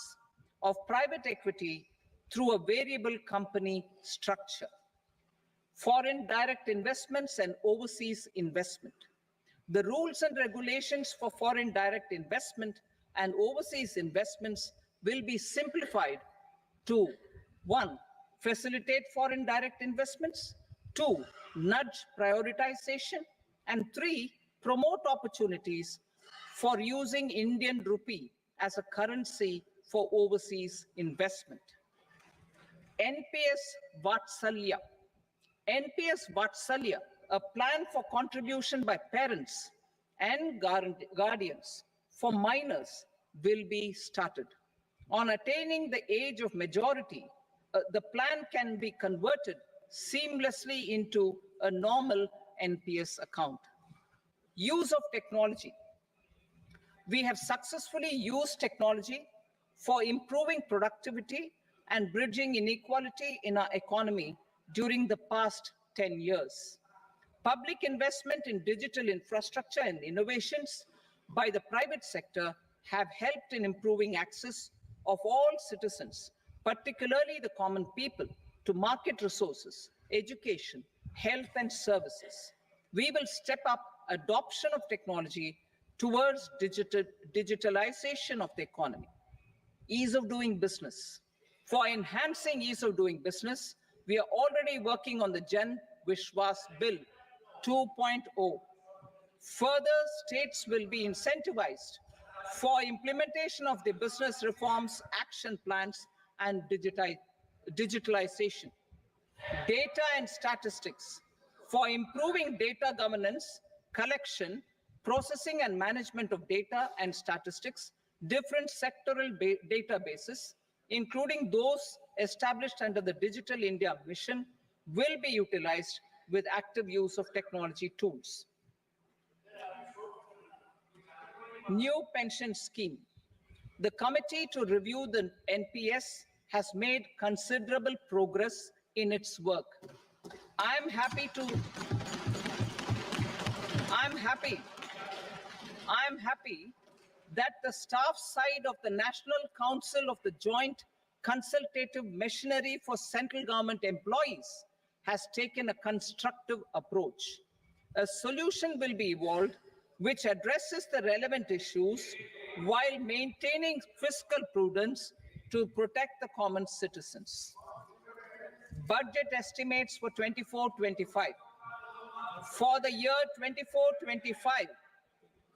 of private equity through a variable company structure. Foreign direct investments and overseas investment. The rules and regulations for foreign direct investment and overseas investments will be simplified to 1, facilitate foreign direct investments, 2, nudge prioritization, and 3, promote opportunities for using Indian rupee as a currency for overseas investment. NPS Vatsalya. NPS Vatsalya, a plan for contribution by parents and guardians for minors, will be started. On attaining the age of majority, the plan can be converted seamlessly into a normal NPS account. Use of technology. We have successfully used technology for improving productivity and bridging inequality in our economy during the past 10 years. Public investment in digital infrastructure and innovations by the private sector have helped in improving access of all citizens, particularly the common people, to market resources, education, health, and services. We will step up adoption of technology towards digitalization of the economy. Ease of doing business. For enhancing ease of doing business, we are already working on the Jan Vishwas Bill 2.0. Further, states will be incentivized for implementation of the business reforms, action plans, and digitalization. Data and statistics. For improving data governance, collection, processing and management of data and statistics, different sectoral databases, including those established under the Digital India Mission, will be utilized with active use of technology tools. New pension scheme. The committee to review the NPS has made considerable progress in its work. I'm happy that the staff side of the National Council of the Joint Consultative Machinery for Central Government Employees has taken a constructive approach. A solution will be evolved which addresses the relevant issues while maintaining fiscal prudence to protect the common citizens. Budget estimates for 24-25. For the year 24-25,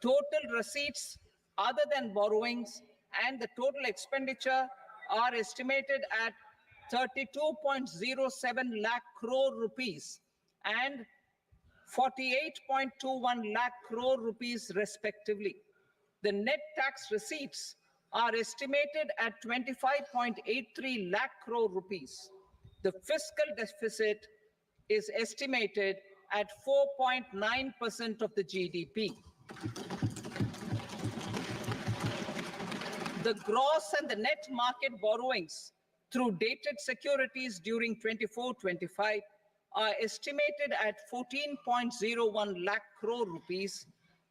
total receipts other than borrowings and the total expenditure are estimated at 32.07 lakh crore rupees and 48.21 lakh crore rupees respectively. The net tax receipts are estimated at 25.83 lakh crore rupees. The fiscal deficit is estimated at 4.9% of the GDP. The gross and the net market borrowings through dated securities during 24-25 are estimated at 14.01 lakh crore rupees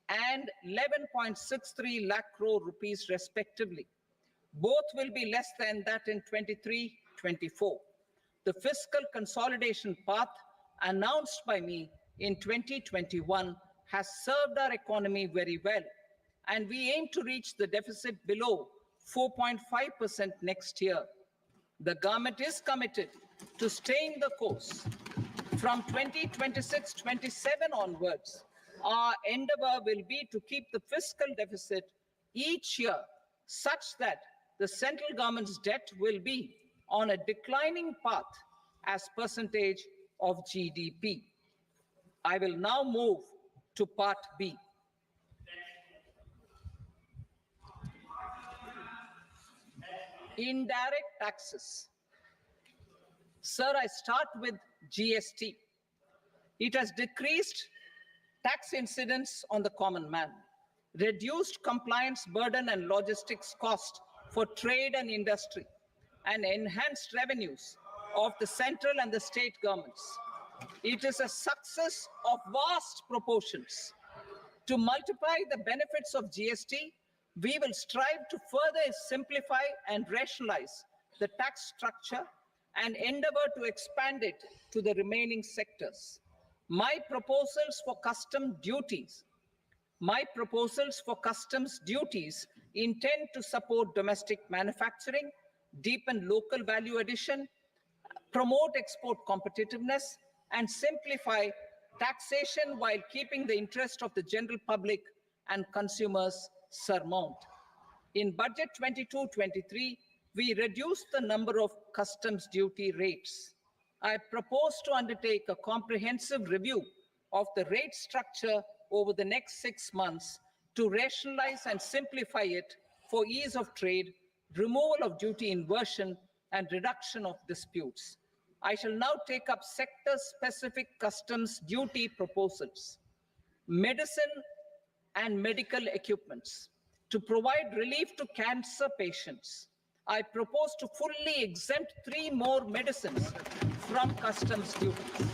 and 11.63 lakh crore rupees respectively. Both will be less than that in 23-24. The fiscal consolidation path announced by me in 2021 has served our economy very well, and we aim to reach the deficit below 4.5% next year. The government is committed to staying the course. From 2026-27 onwards, our endeavor will be to keep the fiscal deficit each year such that the central government's debt will be on a declining path as percentage of GDP. I will now move to part B. Indirect taxes. Sir, I start with GST. It has decreased tax incidence on the common man, reduced compliance burden and logistics cost for trade and industry, and enhanced revenues of the central and the state governments. It is a success of vast proportions. To multiply the benefits of GST, we will strive to further simplify and rationalize the tax structure and endeavor to expand it to the remaining sectors. My proposals for customs duties intend to support domestic manufacturing, deepen local value addition, promote export competitiveness, and simplify taxation while keeping the interest of the general public and consumers surmount. In Budget 22-23, we reduced the number of customs duty rates. I propose to undertake a comprehensive review of the rate structure over the next 6 months to rationalize and simplify it for ease of trade, removal of duty inversion, and reduction of disputes. I shall now take up sector-specific customs duty proposals. Medicine and medical equipments. To provide relief to cancer patients, I propose to fully exempt 3 more medicines from customs duties.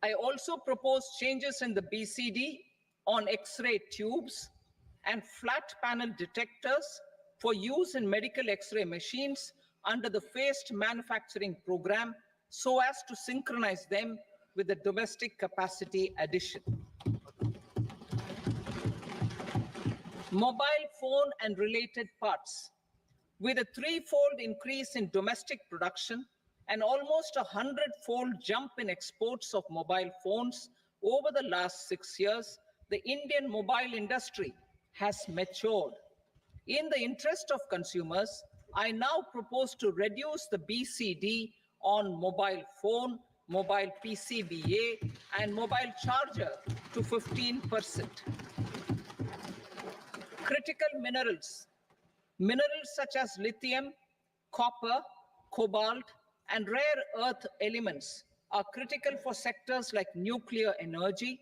I also propose changes in the BCD on X-ray tubes and flat panel detectors for use in medical X-ray machines under the phased manufacturing program so as to synchronize them with the domestic capacity addition. Mobile phone and related parts. With a 3-fold increase in domestic production and almost a 100-fold jump in exports of mobile phones over the last 6 years, the Indian mobile industry has matured. In the interest of consumers, I now propose to reduce the BCD on mobile phone, mobile PCBA, and mobile charger to 15%. Critical minerals. Minerals such as lithium, copper, cobalt, and rare earth elements are critical for sectors like nuclear energy,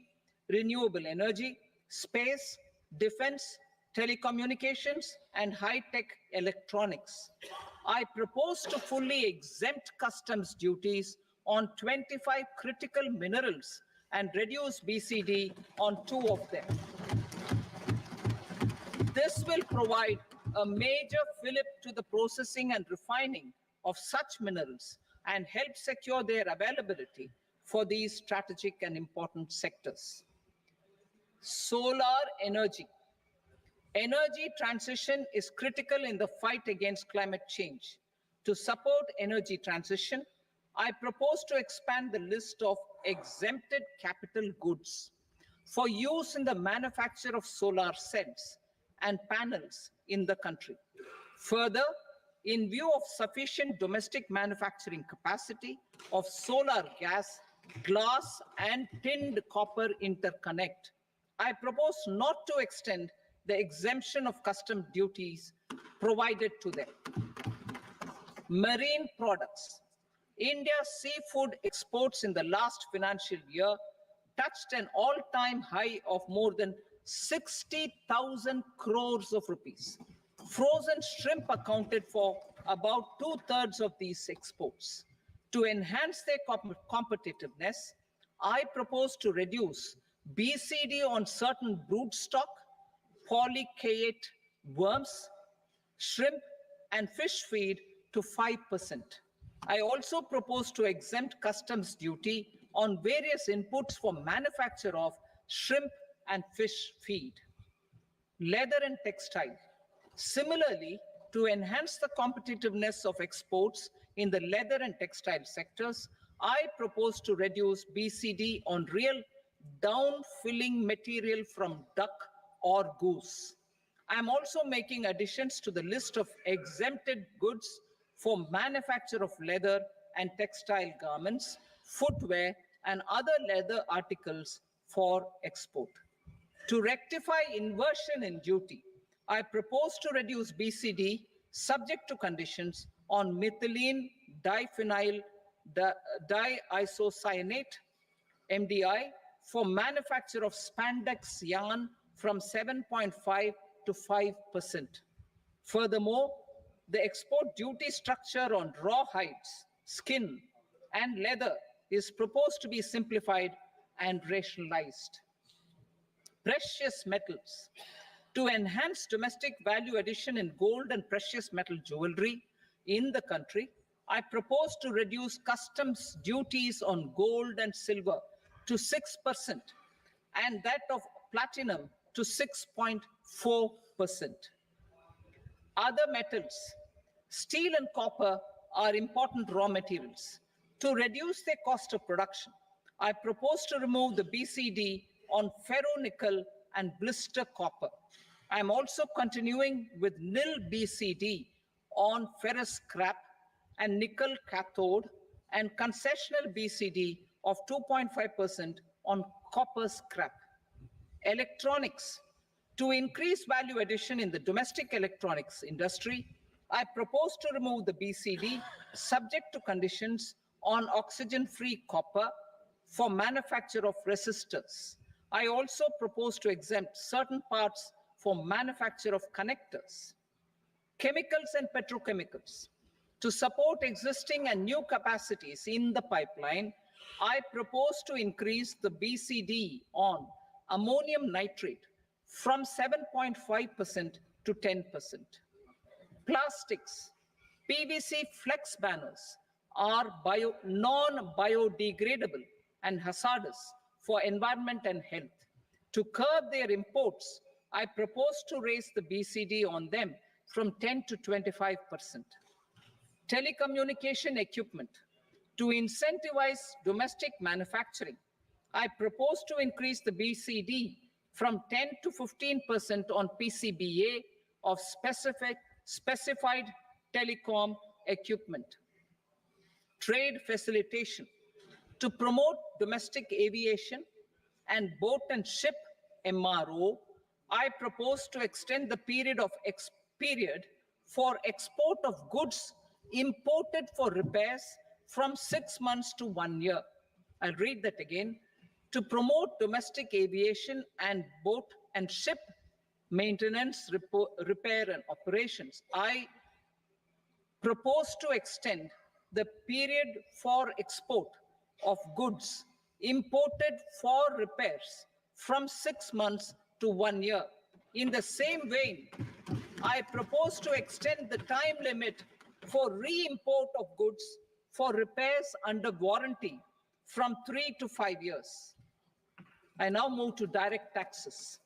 renewable energy, space, defense, telecommunications, and high-tech electronics. I propose to fully exempt customs duties on 25 critical minerals and reduce BCD on 2 of them. This will provide a major fillip to the processing and refining of such minerals and help secure their availability for these strategic and important sectors. Solar energy. Energy transition is critical in the fight against climate change. To support energy transition, I propose to expand the list of exempted capital goods for use in the manufacture of solar cells and panels in the country. Further, in view of sufficient domestic manufacturing capacity of solar gas, glass, and tinned copper interconnect, I propose not to extend the exemption of custom duties provided to them. Marine products. India's seafood exports in the last financial year touched an all-time high of more than 60,000 crores of rupees. Frozen shrimp accounted for about 2/3 of these exports. To enhance their competitiveness, I propose to reduce BCD on certain broodstock, polychaete worms, shrimp, and fish feed to 5%. I also propose to exempt customs duty on various inputs for manufacture of shrimp and fish feed. Leather and textile. Similarly, to enhance the competitiveness of exports in the leather and textile sectors, I propose to reduce BCD on real down-filling material from duck or goose. I am also making additions to the list of exempted goods for manufacture of leather and textile garments, footwear, and other leather articles for export. To rectify inversion in duty, I propose to reduce BCD subject to conditions on methylene diphenyl diisocyanate, MDI, for manufacture of spandex yarn from 7.5 to 5%. Furthermore, the export duty structure on raw hides, skin, and leather is proposed to be simplified and rationalized. Precious metals. To enhance domestic value addition in gold and precious metal jewelry in the country, I propose to reduce customs duties on gold and silver to 6% and that of platinum to 6.4%. Other metals, steel and copper are important raw materials. To reduce their cost of production, I propose to remove the BCD on ferronickel and blister copper. I am also continuing with nil BCD on ferrous scrap and nickel cathode and concessional BCD of 2.5% on copper scrap. Electronics. To increase value addition in the domestic electronics industry, I propose to remove the BCD subject to conditions on oxygen-free copper for manufacture of resistors. I also propose to exempt certain parts for manufacture of connectors. Chemicals and petrochemicals. To support existing and new capacities in the pipeline, I propose to increase the BCD on ammonium nitrate from 7.5% to 10%. Plastics. PVC flex banners are non-biodegradable and hazardous for environment and health. To curb their imports, I propose to raise the BCD on them from 10 to 25%. Telecommunication equipment. To incentivize domestic manufacturing, I propose to increase the BCD from 10 to 15% on PCBA of specified telecom equipment. Trade facilitation. To promote domestic aviation and boat and ship MRO, I propose to extend the period for export of goods imported for repairs from 6 months to 1 year. I'll read that again. To promote domestic aviation and boat and ship maintenance, repair and operations, I propose to extend the period for export of goods imported for repairs from 6 months to 1 year. In the same vein, I propose to extend the time limit for re-import of goods for repairs under warranty from 3 to 5 years. I now move to direct taxes.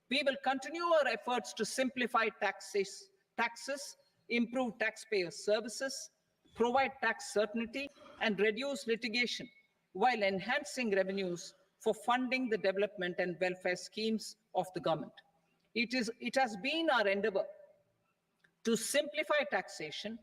We will continue our efforts to simplify taxes, improve taxpayer services, provide tax certainty, and reduce litigation while enhancing revenues for funding the development and welfare schemes of the government. It has been our endeavor to simplify taxation.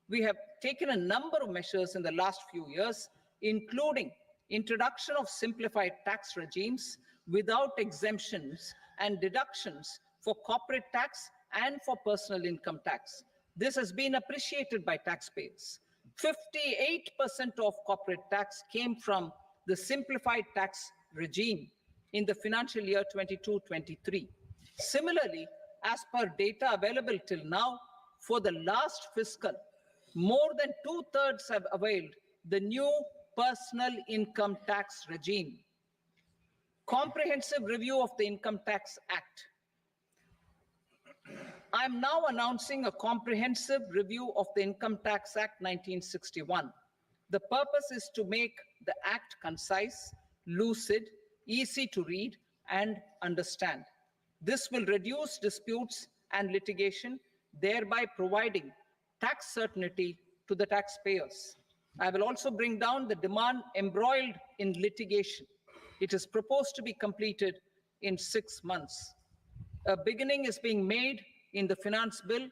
We have taken a number of measures in the last few years, including introduction of simplified tax regimes without exemptions and deductions for corporate tax and for personal income tax. This has been appreciated by taxpayers. 58% of corporate tax came from the simplified tax regime in the financial year 22-23. Similarly, as per data available till now, for the last fiscal, more than 2/3 have availed the new personal income tax regime. Comprehensive review of the Income Tax Act. I am now announcing a comprehensive review of the Income Tax Act 1961. The purpose is to make the act concise, lucid, easy to read and understand. This will reduce disputes and litigation, thereby providing tax certainty to the taxpayers. I will also bring down the demand embroiled in litigation. It is proposed to be completed in 6 months. A beginning is being made in the finance bill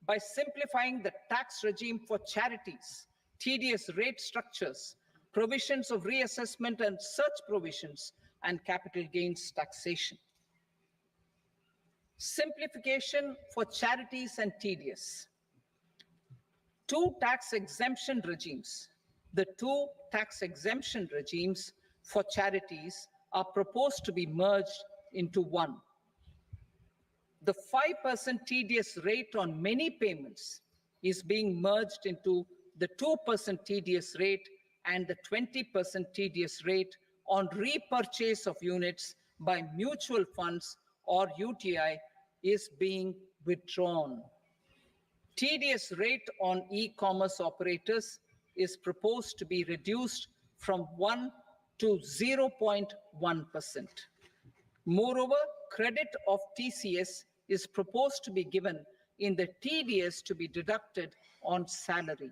by simplifying the tax regime for charities, TDS rate structures, provisions of reassessment and such provisions, and capital gains taxation. Simplification for charities and TDS. Two tax exemption regimes. The two tax exemption regimes for charities are proposed to be merged into one. The 5% TDS rate on many payments is being merged into the 2% TDS rate, and the 20% TDS rate on repurchase of units by mutual funds or UTI is being withdrawn. TDS rate on e-commerce operators is proposed to be reduced from 1 to 0.1%. Moreover, credit of TCS is proposed to be given in the TDS to be deducted on salary.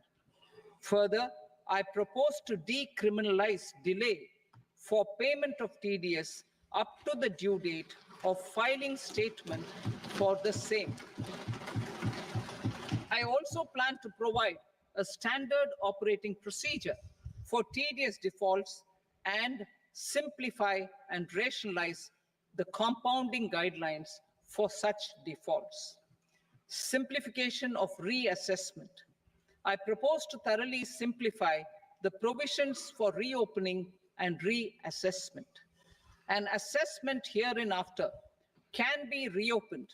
Further, I propose to decriminalize delay for payment of TDS up to the due date of filing statement for the same. I also plan to provide a standard operating procedure for tedious defaults and simplify and rationalize the compounding guidelines for such defaults. Simplification of reassessment. I propose to thoroughly simplify the provisions for reopening and reassessment. An assessment hereinafter can be reopened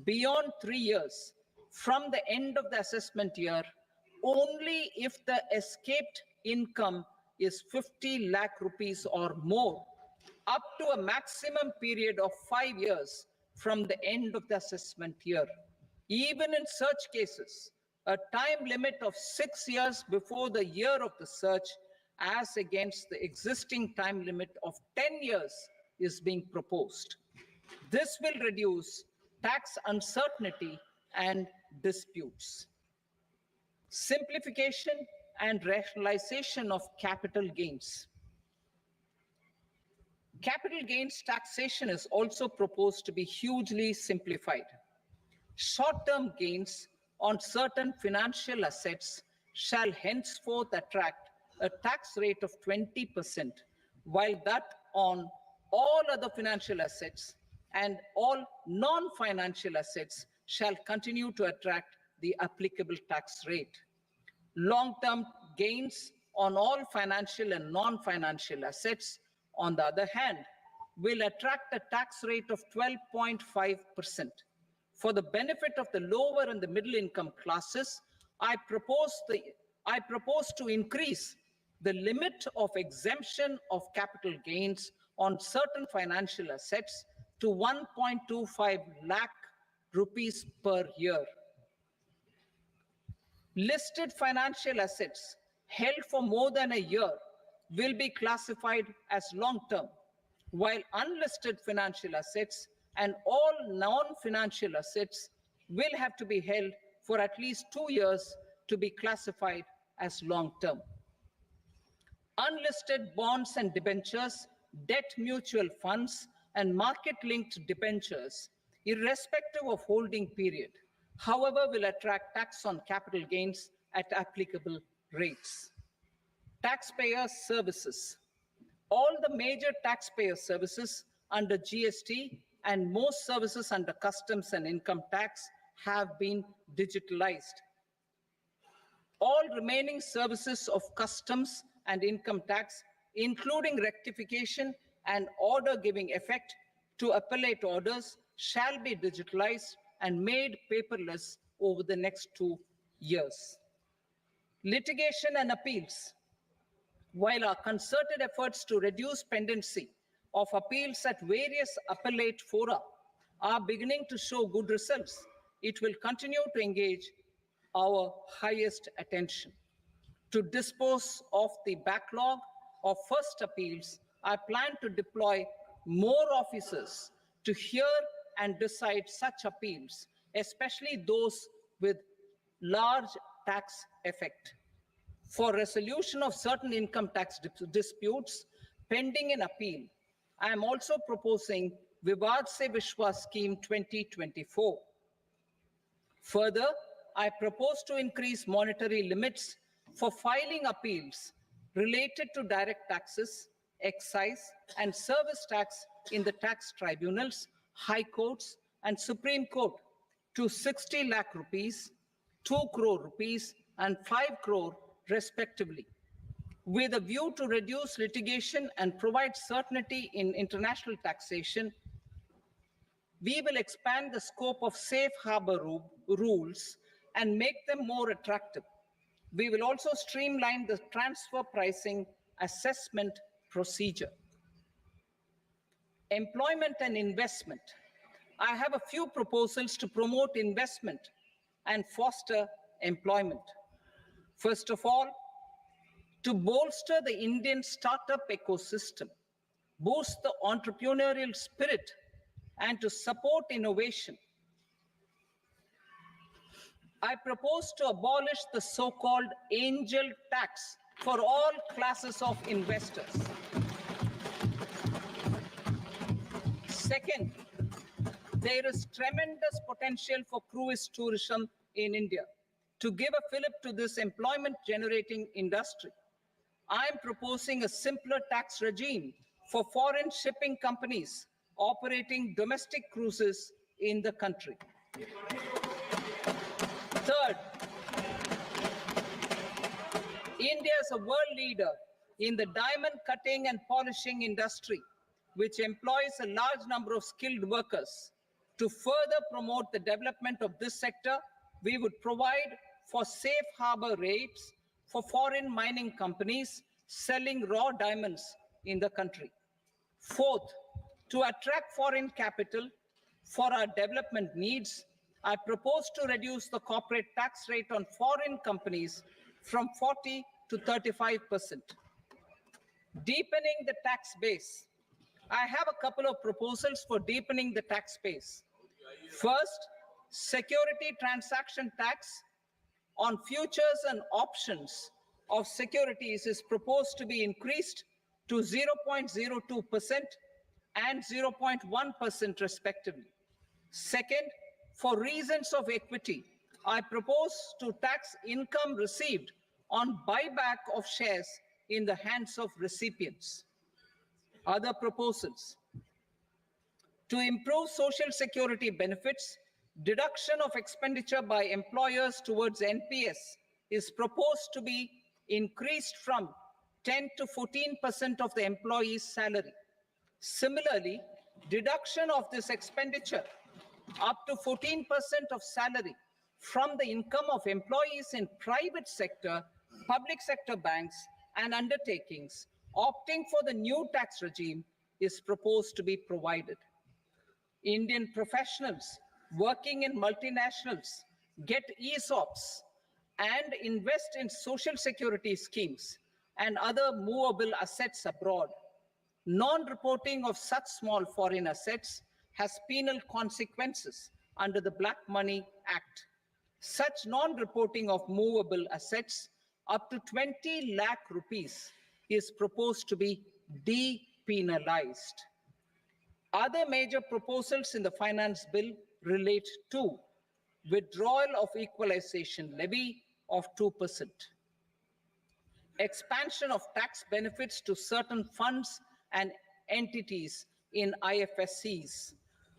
beyond 3 years from the end of the assessment year only if the escaped income is 50 lakh rupees or more, up to a maximum period of 5 years from the end of the assessment year. Even in such cases, a time limit of 6 years before the year of the search, as against the existing time limit of 10 years, is being proposed. This will reduce tax uncertainty and disputes. Simplification and rationalization of capital gains. Capital gains taxation is also proposed to be hugely simplified. Short-term gains on certain financial assets shall henceforth attract a tax rate of 20%, while that on all other financial assets and all non-financial assets shall continue to attract the applicable tax rate. Long-term gains on all financial and non-financial assets, on the other hand, will attract a tax rate of 12.5%. For the benefit of the lower and the middle income classes, I propose to increase the limit of exemption of capital gains on certain financial assets to 1.25 lakh rupees per year. Listed financial assets held for more than a year will be classified as long-term, while unlisted financial assets and all non-financial assets will have to be held for at least 2 years to be classified as long-term. Unlisted bonds and debentures, debt mutual funds, and market-linked debentures, irrespective of holding period, however, will attract tax on capital gains at applicable rates. Taxpayer services. All the major taxpayer services under GST and most services under customs and income tax have been digitalized. All remaining services of customs and income tax, including rectification and order giving effect to appellate orders, shall be digitalized and made paperless over the next 2 years. Litigation and appeals. While our concerted efforts to reduce pendency of appeals at various appellate fora are beginning to show good results, it will continue to engage our highest attention. To dispose of the backlog of first appeals, I plan to deploy more officers to hear and decide such appeals, especially those with large tax effect. For resolution of certain income tax disputes pending in appeal, I am also proposing Vivad Se Vishwas Scheme 2024. Further, I propose to increase monetary limits for filing appeals related to direct taxes, excise, and service tax in the tax tribunals, high courts, and Supreme Court to 60 lakh rupees, 2 crore rupees, and 5 crore respectively. With a view to reduce litigation and provide certainty in international taxation, we will expand the scope of safe harbor rules and make them more attractive. We will also streamline the transfer pricing assessment procedure. Employment and investment. I have a few proposals to promote investment and foster employment. First of all, to bolster the Indian startup ecosystem, boost the entrepreneurial spirit, and to support innovation, I propose to abolish the so-called angel tax for all classes of investors. Second, there is tremendous potential for cruise tourism in India. To give a fillip to this employment-generating industry, I am proposing a simpler tax regime for foreign shipping companies operating domestic cruises in the country. Third, India is a world leader in the diamond cutting and polishing industry, which employs a large number of skilled workers. To further promote the development of this sector, we would provide for safe harbor rates for foreign mining companies selling raw diamonds in the country. Fourth, to attract foreign capital for our development needs, I propose to reduce the corporate tax rate on foreign companies from 40 to 35%. Deepening the tax base. I have a couple of proposals for deepening the tax base. First, security transaction tax on futures and options of securities is proposed to be increased to 0.02% and 0.1% respectively. Second, for reasons of equity, I propose to tax income received on buyback of shares in the hands of recipients. Other proposals. To improve social security benefits, deduction of expenditure by employers towards NPS is proposed to be increased from 10 to 14% of the employee's salary. Similarly, deduction of this expenditure up to 14% of salary from the income of employees in private sector, public sector banks, and undertakings opting for the new tax regime is proposed to be provided. Indian professionals working in multinationals get ESOPs and invest in social security schemes and other movable assets abroad. Non-reporting of such small foreign assets has penal consequences under the Black Money Act. Such non-reporting of movable assets up to 20 lakh rupees is proposed to be depenalized. Other major proposals in the finance bill relate to withdrawal of equalization levy of 2%, expansion of tax benefits to certain funds and entities in IFSCs,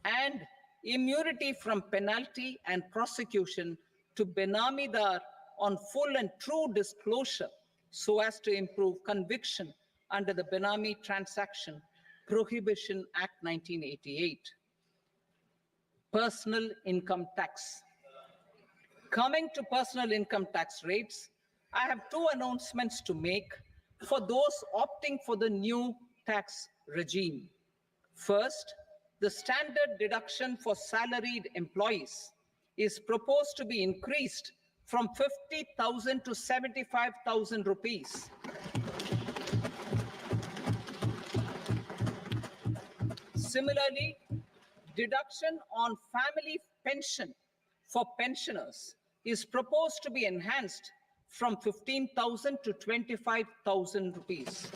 and immunity from penalty and prosecution to Benamidar on full and true disclosure so as to improve conviction under the Benami Transaction Prohibition Act 1988. Personal income tax. Coming to personal income tax rates, I have two announcements to make for those opting for the new tax regime. First, the standard deduction for salaried employees is proposed to be increased from 50,000 to 75,000 rupees. Similarly, deduction on family pension for pensioners is proposed to be enhanced from 15,000 to 25,000 rupees.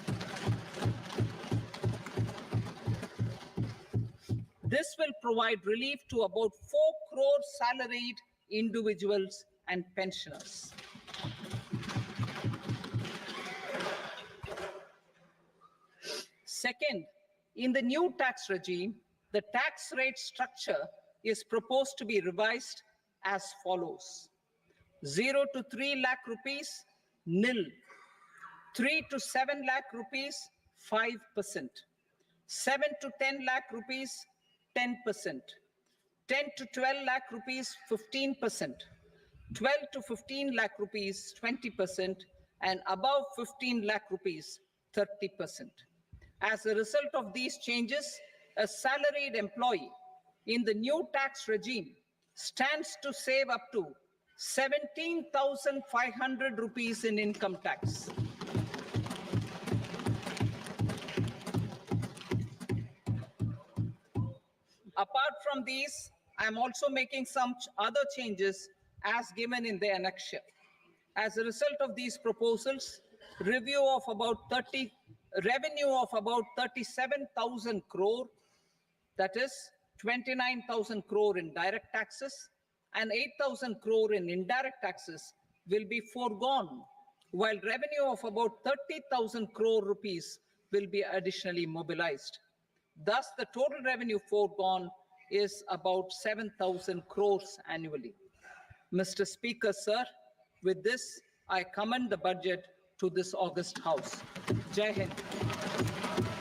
This will provide relief to about 4 crore salaried individuals and pensioners. Second, in the new tax regime, the tax rate structure is proposed to be revised as follows. 0 to 3 lakh rupees, nil. 3 to 7 lakh rupees, 5%. 7 to 10 lakh rupees, 10%. 10 to 12 lakh rupees, 15%. 12 to 15 lakh rupees, 20%. And above 15 lakh rupees, 30%. As a result of these changes, a salaried employee in the new tax regime stands to save up to 17,500 rupees in income tax. Apart from these, I am also making some other changes as given in the annexure. As a result of these proposals, revenue of about 37,000 crore, that is 29,000 crore in direct taxes and 8,000 crore in indirect taxes will be foregone, while revenue of about 30,000 crore rupees will be additionally mobilized. Thus, the total revenue foregone is about 7,000 crores annually. Mr. Speaker, sir, with this, I commend the budget to this august House. Jai Hind.